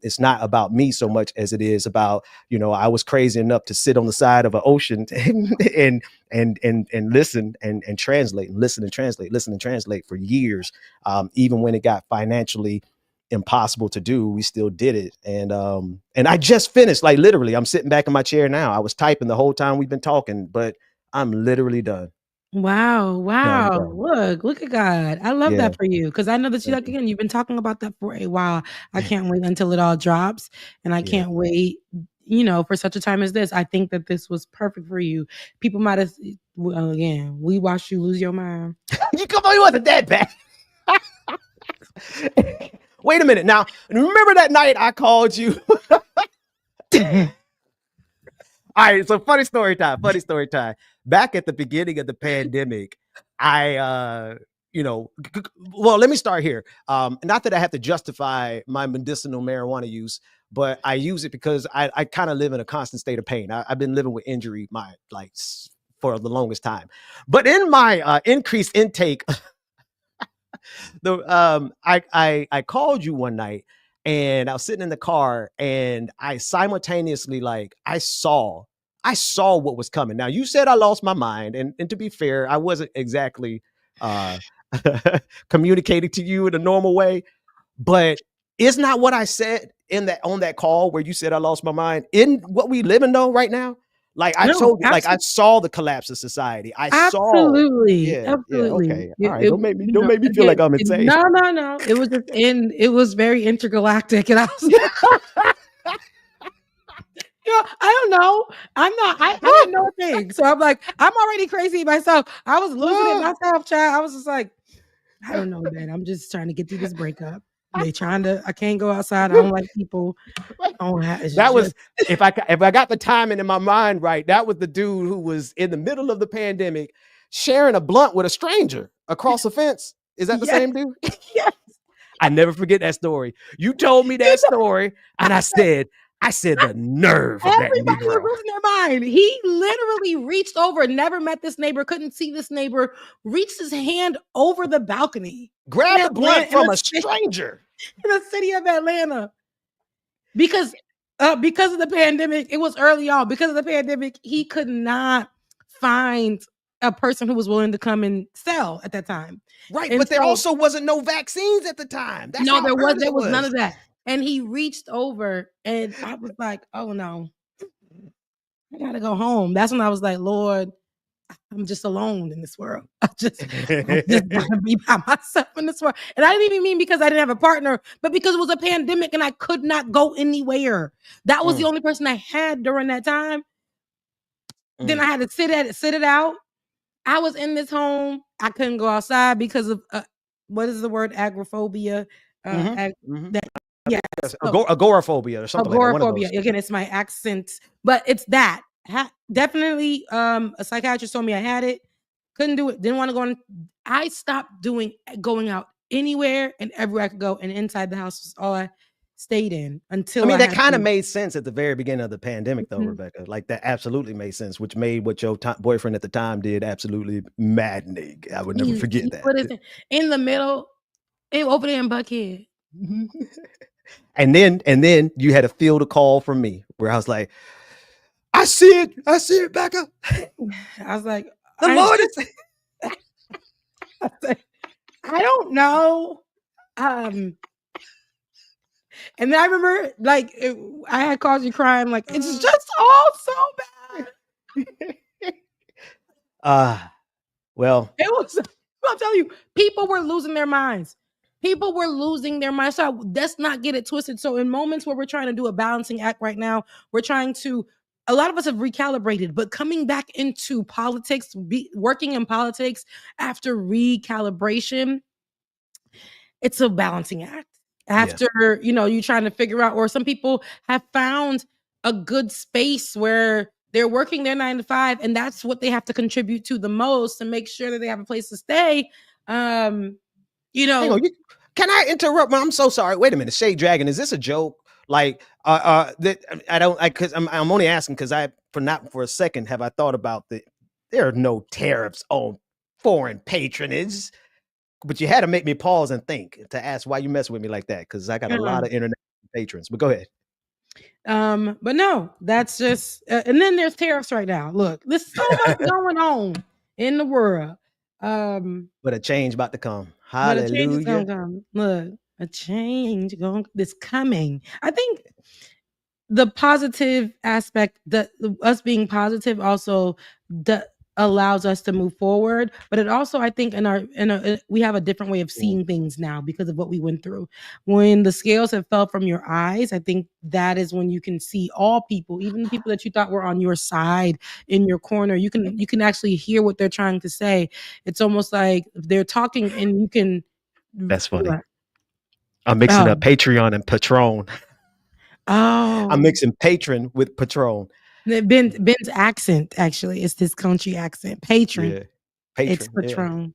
it's not about me so much as it is about, I was crazy enough to sit on the side of an ocean and listen and translate and listen and translate for years. Even when it got financially impossible to do, we still did it. And I just finished, like literally, I'm sitting back in my chair now. I was typing the whole time we've been talking, but I'm literally done. Wow. Done. Look at God. I love that for you. Cause I know that you've been talking about that for a while. I can't wait until it all drops. And I can't wait, for such a time as this. I think that this was perfect for you. People might have, again, we watched you lose your mind. You come on, it wasn't that bad. Wait a minute. Now, remember that night I called you? All right, so funny story time. Back at the beginning of the pandemic, well, let me start here. Not that I have to justify my medicinal marijuana use, but I use it because I kind of live in a constant state of pain. I've been living with injury for the longest time. But in my increased intake, I called you one night and I was sitting in the car and I simultaneously I saw what was coming. Now you said I lost my mind, and to be fair, I wasn't exactly communicating to you in a normal way, but it's not what I said on that call where you said I lost my mind in what we live in though right now. I told you, I saw the collapse of society. Absolutely. Yeah, okay. All right. Don't make me feel again, like I'm insane. No. It was it was very intergalactic. And I was I don't know. I didn't know a thing. So I'm like, I'm already crazy myself. I was losing it myself, child. I was just like, I don't know, man. I'm just trying to get through this breakup. I can't go outside. I don't like people. If I got the timing in my mind right, that was the dude who was in the middle of the pandemic sharing a blunt with a stranger across the fence. Is that the same dude? Yes. I never forget that story. You told me that story, and I said the nerve of that Everybody was losing their mind. He literally reached over, never met this neighbor, couldn't see this neighbor, reached his hand over the balcony. Grabbed a blunt from a stranger. In the city of Atlanta. Because of the pandemic, it was early on. Because of the pandemic, he could not find a person who was willing to come and sell at that time. Right, and but there also wasn't no vaccines at the time. There was none of that. And he reached over and I was like, oh no, I gotta go home. That's when I was like, Lord, I'm just alone in this world. I just gotta be by myself in this world. And I didn't even mean because I didn't have a partner, but because it was a pandemic and I could not go anywhere. That was the only person I had during that time. Then I had to sit it out. I was in this home. I couldn't go outside because of what is the word? Agoraphobia. Agoraphobia or something agoraphobia. Like that. Again, it's my accent, but it's that. Definitely a psychiatrist told me I had it. Couldn't do it. Didn't want to go on. I stopped going out anywhere and everywhere I could go, and inside the house was all I stayed in until that kind of made sense at the very beginning of the pandemic though, Rebecca. That absolutely made sense, which made what your boyfriend at the time did absolutely maddening. I would never forget that. In the middle, over there in Buckhead. And then you had to field a call from me where I was like, I see it, Becca. I was like, The Lord is. I don't know. And then I remember, like, I had called you crying, like, it's just all so bad. Well, it was. I'm telling you, people were losing their minds. People were losing their minds. So let's not get it twisted. So in moments where we're trying to do a balancing act right now, we're trying to. A lot of us have recalibrated, but coming back into politics, working in politics after recalibration, it's a balancing act. After, you're trying to figure out, or some people have found a good space where they're working their 9 to 5, and that's what they have to contribute to the most to make sure that they have a place to stay. Hang on, can I interrupt? I'm so sorry. Wait a minute, Shade Dragon, is this a joke? Like, that I don't, because I'm only asking because not for a second have I thought about there are no tariffs on foreign patronage. But you had to make me pause and think to ask why you mess with me like that, because I got a lot of internet patrons. But go ahead. But no, that's just and then there's tariffs right now. Look, there's so much going on in the world. But a change about to come. But a change is Hallelujah. gonna come. Look, a change is coming. I think the positive aspect, that us being positive also allows us to move forward, but it also, I think, we have a different way of seeing things now because of what we went through. When the scales have fell from your eyes, I think that is when you can see all people, even the people that you thought were on your side, in your corner. You can actually hear what they're trying to say. It's almost like they're talking and you can. That's funny. I'm mixing up Patreon and Patron. I'm mixing patron with Patron. Ben's accent, actually, it's this country accent. Patron. Yeah. Patron. It's Patron. Yeah.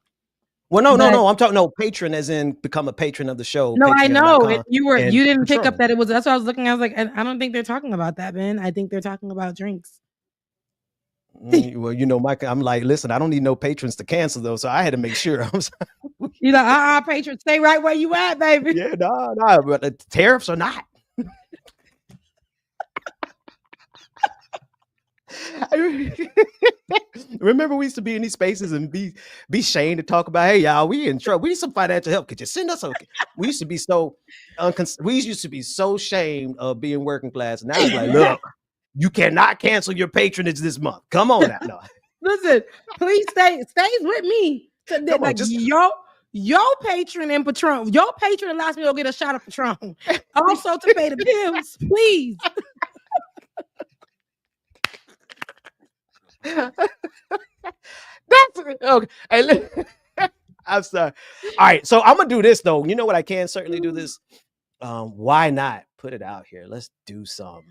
Well, no. I'm talking patron as in become a patron of the show. No, I know. You didn't Patron. pick up that it was. That's what I was looking. I was like, I don't think they're talking about that, Ben. I think they're talking about drinks. Well, Mike, I'm like, listen, I don't need no patrons to cancel though, so I had to make sure. You're like, patron, stay right where you at, baby. Yeah, no, but the tariffs are not. Remember, we used to be in these spaces and be shamed to talk about, hey, y'all, we in trouble. We need some financial help. Could you send us? We used to be so ashamed of being working class. And now it's like, look, you cannot cancel your patronage this month. Come on now. No. Listen, please stay with me. Like, your patron and Patron, your patron allows me to go get a shot of Patron. Also to pay the bills, please. That's okay. I'm sorry. All right, so I'm gonna do this though. You know what? I can certainly do this. Why not put it out here? Let's do some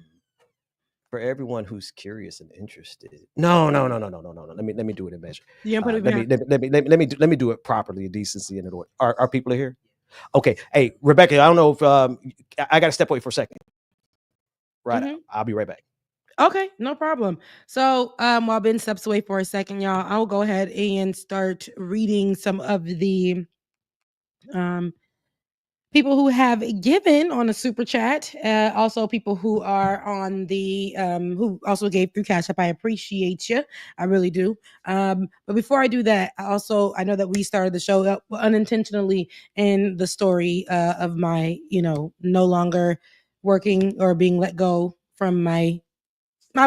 for everyone who's curious and interested. No. Let me do it in measure. Yeah, put it let me do it properly, in decency and in order. Our people are here. Okay. Hey, Rebecca, I don't know if I got to step away for a second. Right. Mm-hmm. I'll be right back. Okay, no problem. So while Ben steps away for a second, y'all, I'll go ahead and start reading some of the people who have given on a super chat. Also people who are on the who also gave through Cash App. I appreciate you. I really do. But before I do that, I know that we started the show up unintentionally in the story of my, no longer working or being let go from my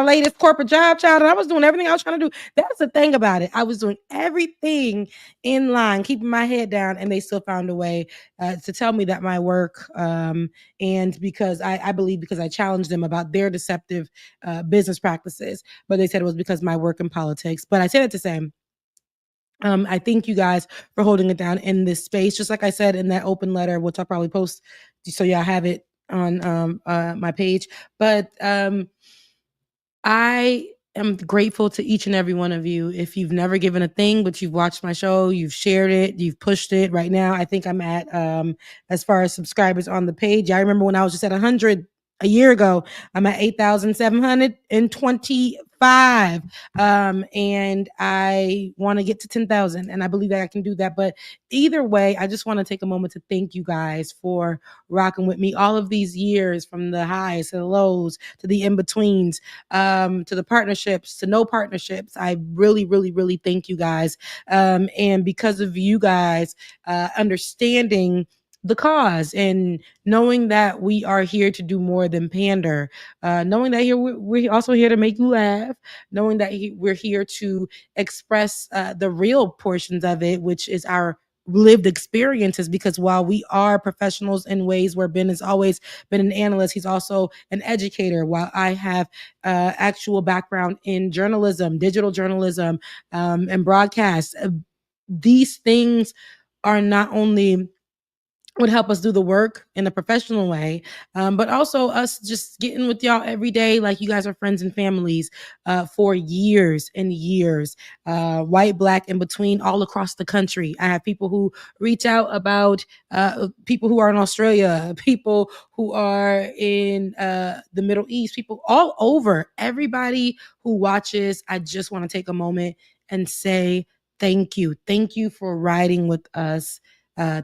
latest corporate job, child. And I was doing everything I was trying to do. That's the thing about it. I was doing everything in line, keeping my head down, and they still found a way to tell me that my work, and because I believe because I challenged them about their deceptive business practices, but they said it was because of my work in politics. But I said it to say, I thank you guys for holding it down in this space. Just like I said in that open letter, which I'll probably post so y'all have it on my page. But I am grateful to each and every one of you. If you've never given a thing, but you've watched my show, you've shared it, you've pushed it. Right now, I think I'm at, as far as subscribers on the page, I remember when I was just at 100 a year ago, I'm at 8,724 5. And I want to get to 10,000, and I believe that I can do that. But either way, I just want to take a moment to thank you guys for rocking with me all of these years, from the highs to the lows to the in-betweens, to the partnerships, to no partnerships. I really, really, really thank you guys. And because of you guys understanding the cause and knowing that we are here to do more than pander, knowing that we're also here to make you laugh, knowing that we're here to express the real portions of it, which is our lived experiences. Because while we are professionals in ways where Ben has always been an analyst, he's also an educator. While I have actual background in journalism, digital journalism, and broadcast, these things are not only would help us do the work in a professional way, but also us just getting with y'all every day like you guys are friends and families for years and years, white, black, in between, all across the country. I have people who reach out about people who are in Australia, people who are in the Middle East, people all over. Everybody who watches, I just want to take a moment and say thank you. Thank you for riding with us.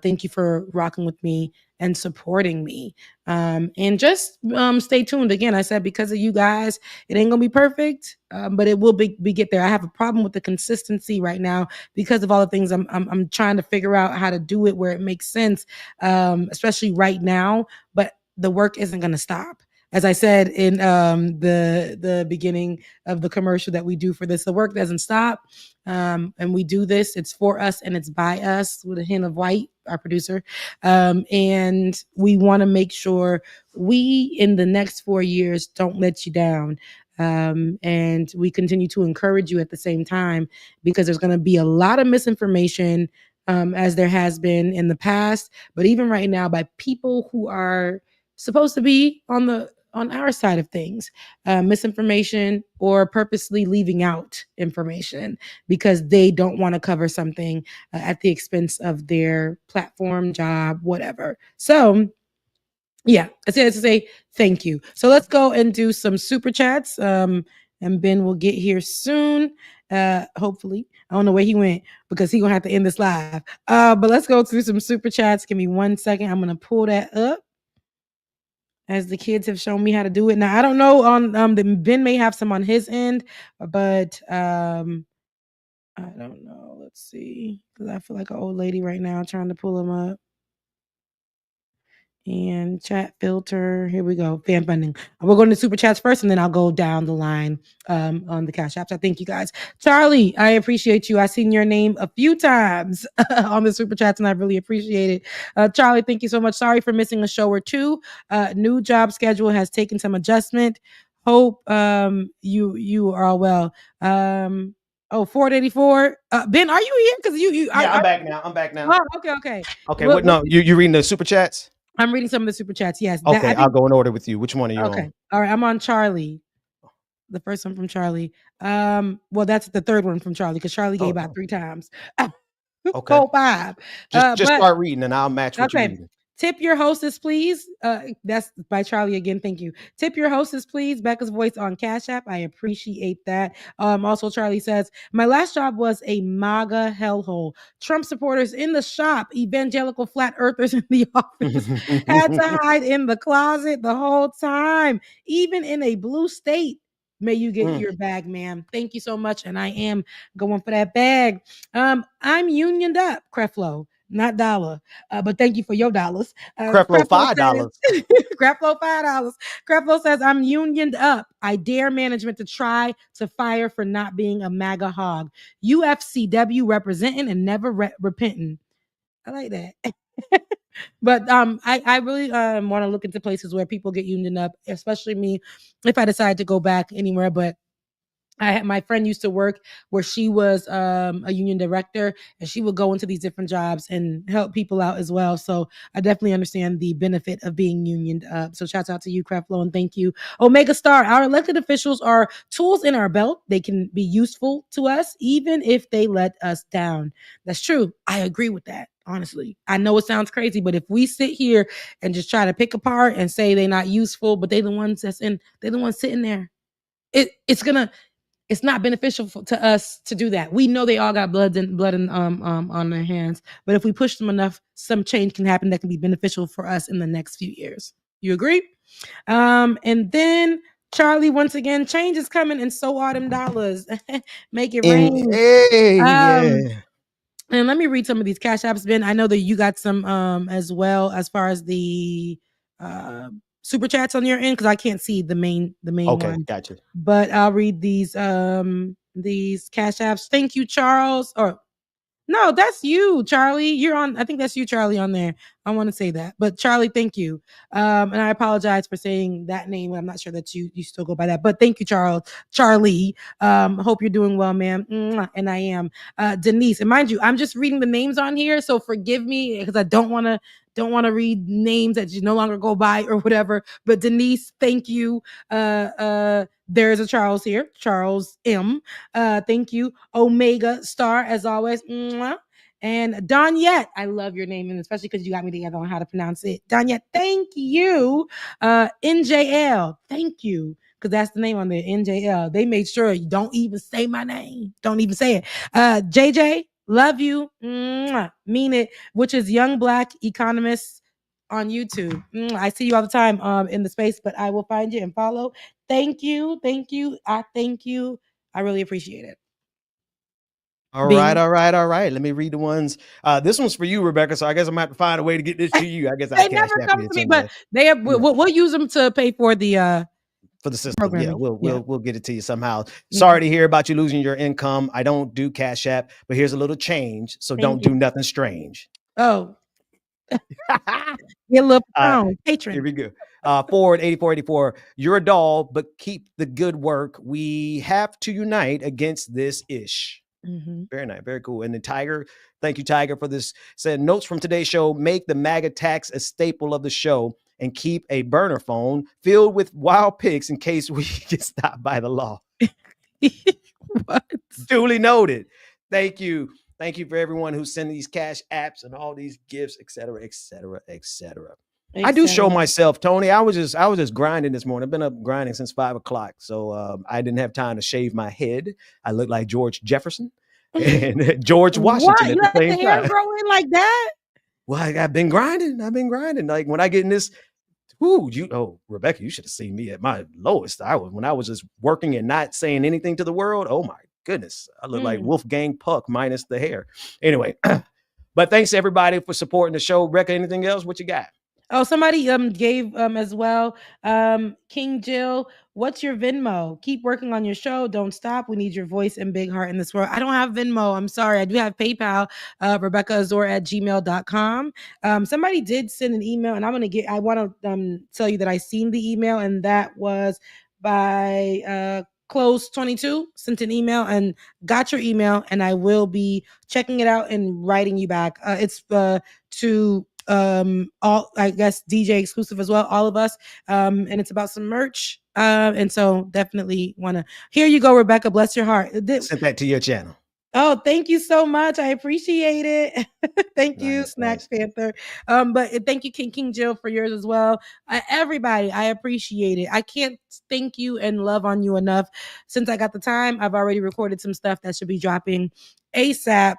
Thank you for rocking with me and supporting me. And just stay tuned. Again, I said, because of you guys, it ain't gonna be perfect, but it will be get there. I have a problem with the consistency right now because of all the things I'm trying to figure out how to do it where it makes sense, especially right now. But the work isn't gonna stop. As I said in the beginning of the commercial that we do for this, the work doesn't stop. And we do this. It's for us and it's by us, with a hint of white, our producer. And we want to make sure we, in the next 4 years, don't let you down. And we continue to encourage you at the same time, because there's going to be a lot of misinformation, as there has been in the past, but even right now, by people who are supposed to be on our side of things, misinformation, or purposely leaving out information because they don't want to cover something at the expense of their platform, job, whatever. So yeah, I said to say thank you. So let's go and do some super chats. And Ben will get here soon. Hopefully. I don't know where he went because he's gonna have to end this live. But let's go through some super chats. Give me 1 second. I'm gonna pull that up, as the kids have shown me how to do it. Now, I don't know on Ben may have some on his end, but I don't know. Let's see, because I feel like an old lady right now trying to pull them up. And chat filter. Here we go. Fan funding. We're going to super chats first, and then I'll go down the line on the cash apps. I thank you guys. Charlie, I appreciate you. I've seen your name a few times on the super chats, and I really appreciate it. Charlie, thank you so much. Sorry for missing a show or two. New job schedule has taken some adjustment. Hope you are all well. 484. Ben, are you here? Because I'm back now. I'm back now. Oh, okay. Okay. What? No, you reading the super chats? I'm reading some of the super chats. Yes. Okay, I'll go in order with you. Which one are you on? Okay. All right. I'm on Charlie. The first one from Charlie. Well, that's the third one from Charlie, because Charlie gave out 3 times. Okay. 5. Just start reading and I'll match what you're reading. Tip your hostess, please. That's by Charlie again. Thank you. Tip your hostess, please. Becca's voice on Cash App. I appreciate that. Also, Charlie says, my last job was a MAGA hellhole. Trump supporters in the shop, evangelical flat earthers in the office, had to hide in the closet the whole time, even in a blue state. May you get your bag, ma'am. Thank you so much. And I am going for that bag. I'm unioned up, Creflo. Not dollar, but thank you for your dollars. Creflo $5. Creflo $5. Creflo says, I'm unioned up. I dare management to try to fire for not being a MAGA hog. UFCW representing and never repenting. I like that. But I really want to look into places where people get unioned up, especially me, if I decide to go back anywhere. But my friend used to work where she was a union director, and she would go into these different jobs and help people out as well. So I definitely understand the benefit of being unioned up. So shouts out to you, Creflo, and thank you. Omega Star, our elected officials are tools in our belt. They can be useful to us, even if they let us down. That's true. I agree with that. Honestly, I know it sounds crazy, but if we sit here and just try to pick apart and say they're not useful, but they're the ones sitting there, it's gonna. it's not beneficial to us to do that. We know they all got blood on their hands, but if we push them enough, some change can happen that can be beneficial for us in the next few years. You agree? And then Charlie, once again, change is coming, and so are them dollars. Make it rain. Yeah. And let me read some of these cash apps, Ben. I know that you got some as well as far as the super chats on your end, because I can't see the main Okay, one. gotcha. But I'll read these cash apps. Thank you, Charles. Or no, that's you, Charlie. You're on. I think that's you, Charlie, on there. I want to say that. But Charlie, thank you. And I apologize for saying that name. I'm not sure that you still go by that. But thank you, Charlie. Hope you're doing well, ma'am. And I am. Denise, and mind you, I'm just reading the names on here, so forgive me because I don't want to read names that you no longer go by or whatever. But Denise, thank you. There's a Charles here, Charles M. Thank you. Omega Star, as always. Mwah. And Donyette, I love your name, and especially because you got me together on how to pronounce it. Donyette, thank you. NJL, thank you. Because that's the name on there, NJL. They made sure you don't even say my name. Don't even say it. JJ, love you. Mwah. Mean it, which is Young Black Economist on YouTube. I see you all the time in the space, but I will find you and follow. Thank you. Thank you. I thank you. I really appreciate it. All right. Let me read the ones. This one's for you, Rebecca. So I guess I'm gonna have to find a way to get this to you. I guess they never come to me, but we'll use them to pay for the system. programming. Yeah, we'll get it to you somehow. Sorry to hear about you losing your income. I don't do Cash App, but here's a little change. So don't do nothing strange. Oh. Get a little patron. Here we go. Forward 8484. You're a doll, but keep the good work. We have to unite against this ish. Very nice. Very cool. And then Tiger, thank you, Tiger, for this. Said notes from today's show: make the MAGA tax a staple of the show and keep a burner phone filled with wild pics in case we get stopped by the law. What? Duly noted. Thank you. Thank you for everyone who's sending these cash apps and all these gifts, et cetera, et cetera, et cetera. I do show myself, Tony. I was just grinding this morning. I've been up grinding since 5 o'clock. So I didn't have time to shave my head. I look like George Jefferson and George Washington at the same time. You let the hair grow in like that? Well, I've been grinding. Like when I get in this, Rebecca, you should have seen me at my lowest. When I was just working and not saying anything to the world. Oh my goodness. I look like Wolfgang Puck minus the hair. Anyway, but thanks everybody for supporting the show. Rebecca, anything else? What you got? Oh, somebody gave as well. King Jill, what's your Venmo? Keep working on your show. Don't stop. We need your voice and big heart in this world. I don't have Venmo. I'm sorry. I do have PayPal, RebeccaAzor@gmail.com. Somebody did send an email, and I want to tell you that I seen the email, and that was by Close 22 sent an email and got your email, and I will be checking it out and writing you back. It's to all, I guess, DJ exclusive as well, all of us, and it's about some merch, and so definitely want to. Here you go, Rebecca, bless your heart. Sent that to your channel. Oh, thank you so much. I appreciate it. Thank you, Snacks Panther. But thank you, King Jill, for yours as well. Everybody, I appreciate it. I can't thank you and love on you enough. Since I got the time, I've already recorded some stuff that should be dropping ASAP,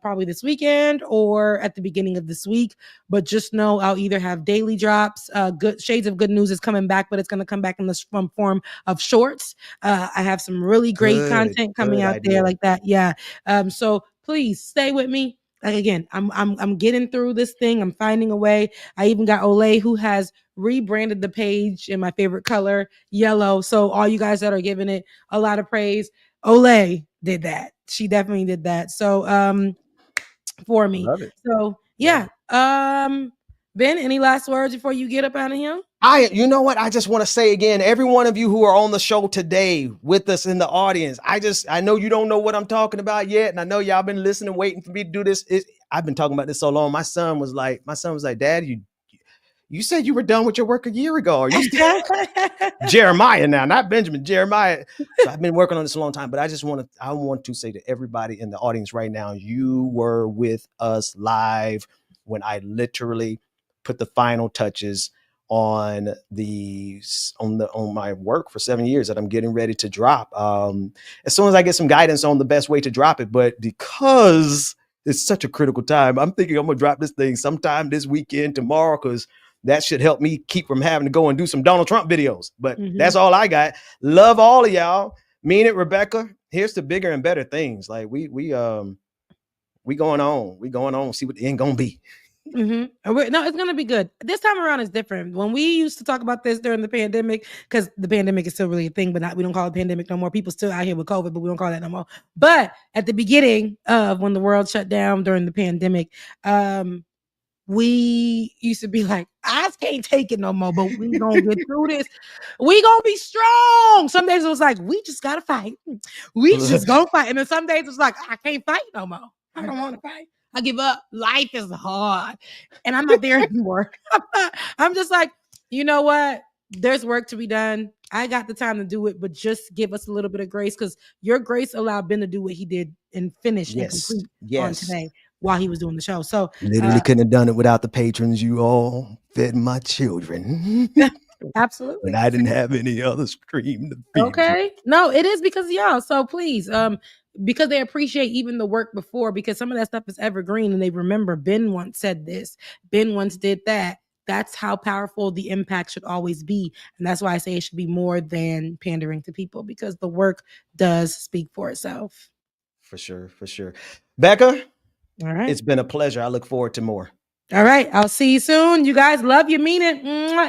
probably this weekend or at the beginning of this week. But just know I'll either have daily drops. Good Shades of Good News is coming back, but it's going to come back in the form of shorts. I have some really great content coming out there like that. Yeah. So please stay with me. Like again, I'm getting through this thing. I'm finding a way. I even got Olay, who has rebranded the page in my favorite color, yellow. So all you guys that are giving it a lot of praise, Olay did that. She definitely did that. So for me. Love it. So yeah. Ben, any last words before you get up out of here? You know what? I just want to say again, every one of you who are on the show today with us in the audience, I know you don't know what I'm talking about yet. And I know y'all been listening, waiting for me to do this. I've been talking about this so long. My son was like, Dad, you said you were done with your work a year ago. Are you still Jeremiah now, not Benjamin, Jeremiah. So I've been working on this a long time, but I want to say to everybody in the audience right now, you were with us live when I literally put the final touches on my work for 7 years that I'm getting ready to drop. As soon as I get some guidance on the best way to drop it, but because it's such a critical time, I'm thinking I'm gonna drop this thing sometime this weekend, tomorrow, because that should help me keep from having to go and do some Donald Trump videos. But that's all I got. Love all of y'all. Mean it, Rebecca. Here's to bigger and better things. Like we going on. We going on. See what the end gonna be. No, it's gonna be good. This time around is different. When we used to talk about this during the pandemic, because the pandemic is still really a thing, but we don't call it pandemic no more. People still out here with COVID, but we don't call that no more. But at the beginning of when the world shut down during the pandemic, we used to be like, I can't take it no more, but we gonna get through this. We gonna be strong. Some days it was like, we just gotta fight. We just gonna fight. And then some days it was like, I can't fight no more. I don't want to fight. I give up. Life is hard. And I'm not there anymore. I'm just like, you know what? There's work to be done. I got the time to do it, but just give us a little bit of grace, because your grace allowed Ben to do what he did and finish and complete on today while he was doing the show. So literally couldn't have done it without the patrons. You all fed my children. Absolutely. And I didn't have any other stream to feed. Okay. No, it is because of y'all. So please, because they appreciate even the work before, because some of that stuff is evergreen and they remember Ben once said this, Ben once did that. That's how powerful the impact should always be. And that's why I say it should be more than pandering to people, because the work does speak for itself. For sure. For sure. Becca, all right. It's been a pleasure. I look forward to more. All right. I'll see you soon. You guys, love you, mean it.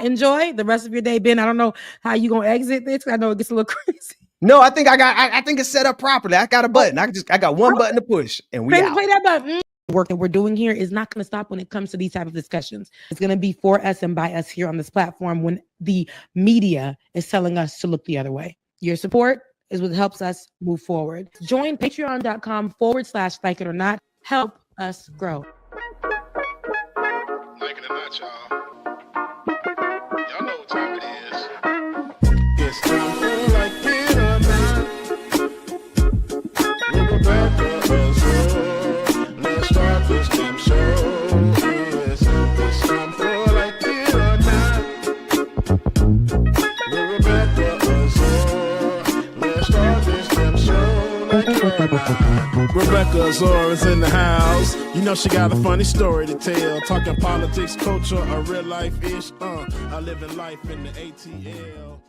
Enjoy the rest of your day, Ben. I don't know how you going to exit this. I know it gets a little crazy. No, I think I think it's set up properly. I got a button. I got one button to push, and we out. Play that button. Work that we're doing here is not going to stop when it comes to these type of discussions. It's going to be for us and by us here on this platform when the media is telling us to look the other way. Your support is what helps us move forward. Join patreon.com/like it or not. Help us grow. Like it or not, y'all. Y'all know what time it is. It's time for like it or not. We're about to let's start this damn show. Yes, it's time for like it or not. We're about to let's start this damn show. Like it or not. Rebecca Azor is in the house. You know she got a funny story to tell. Talking politics, culture, or real life ish. I live in life in the ATL.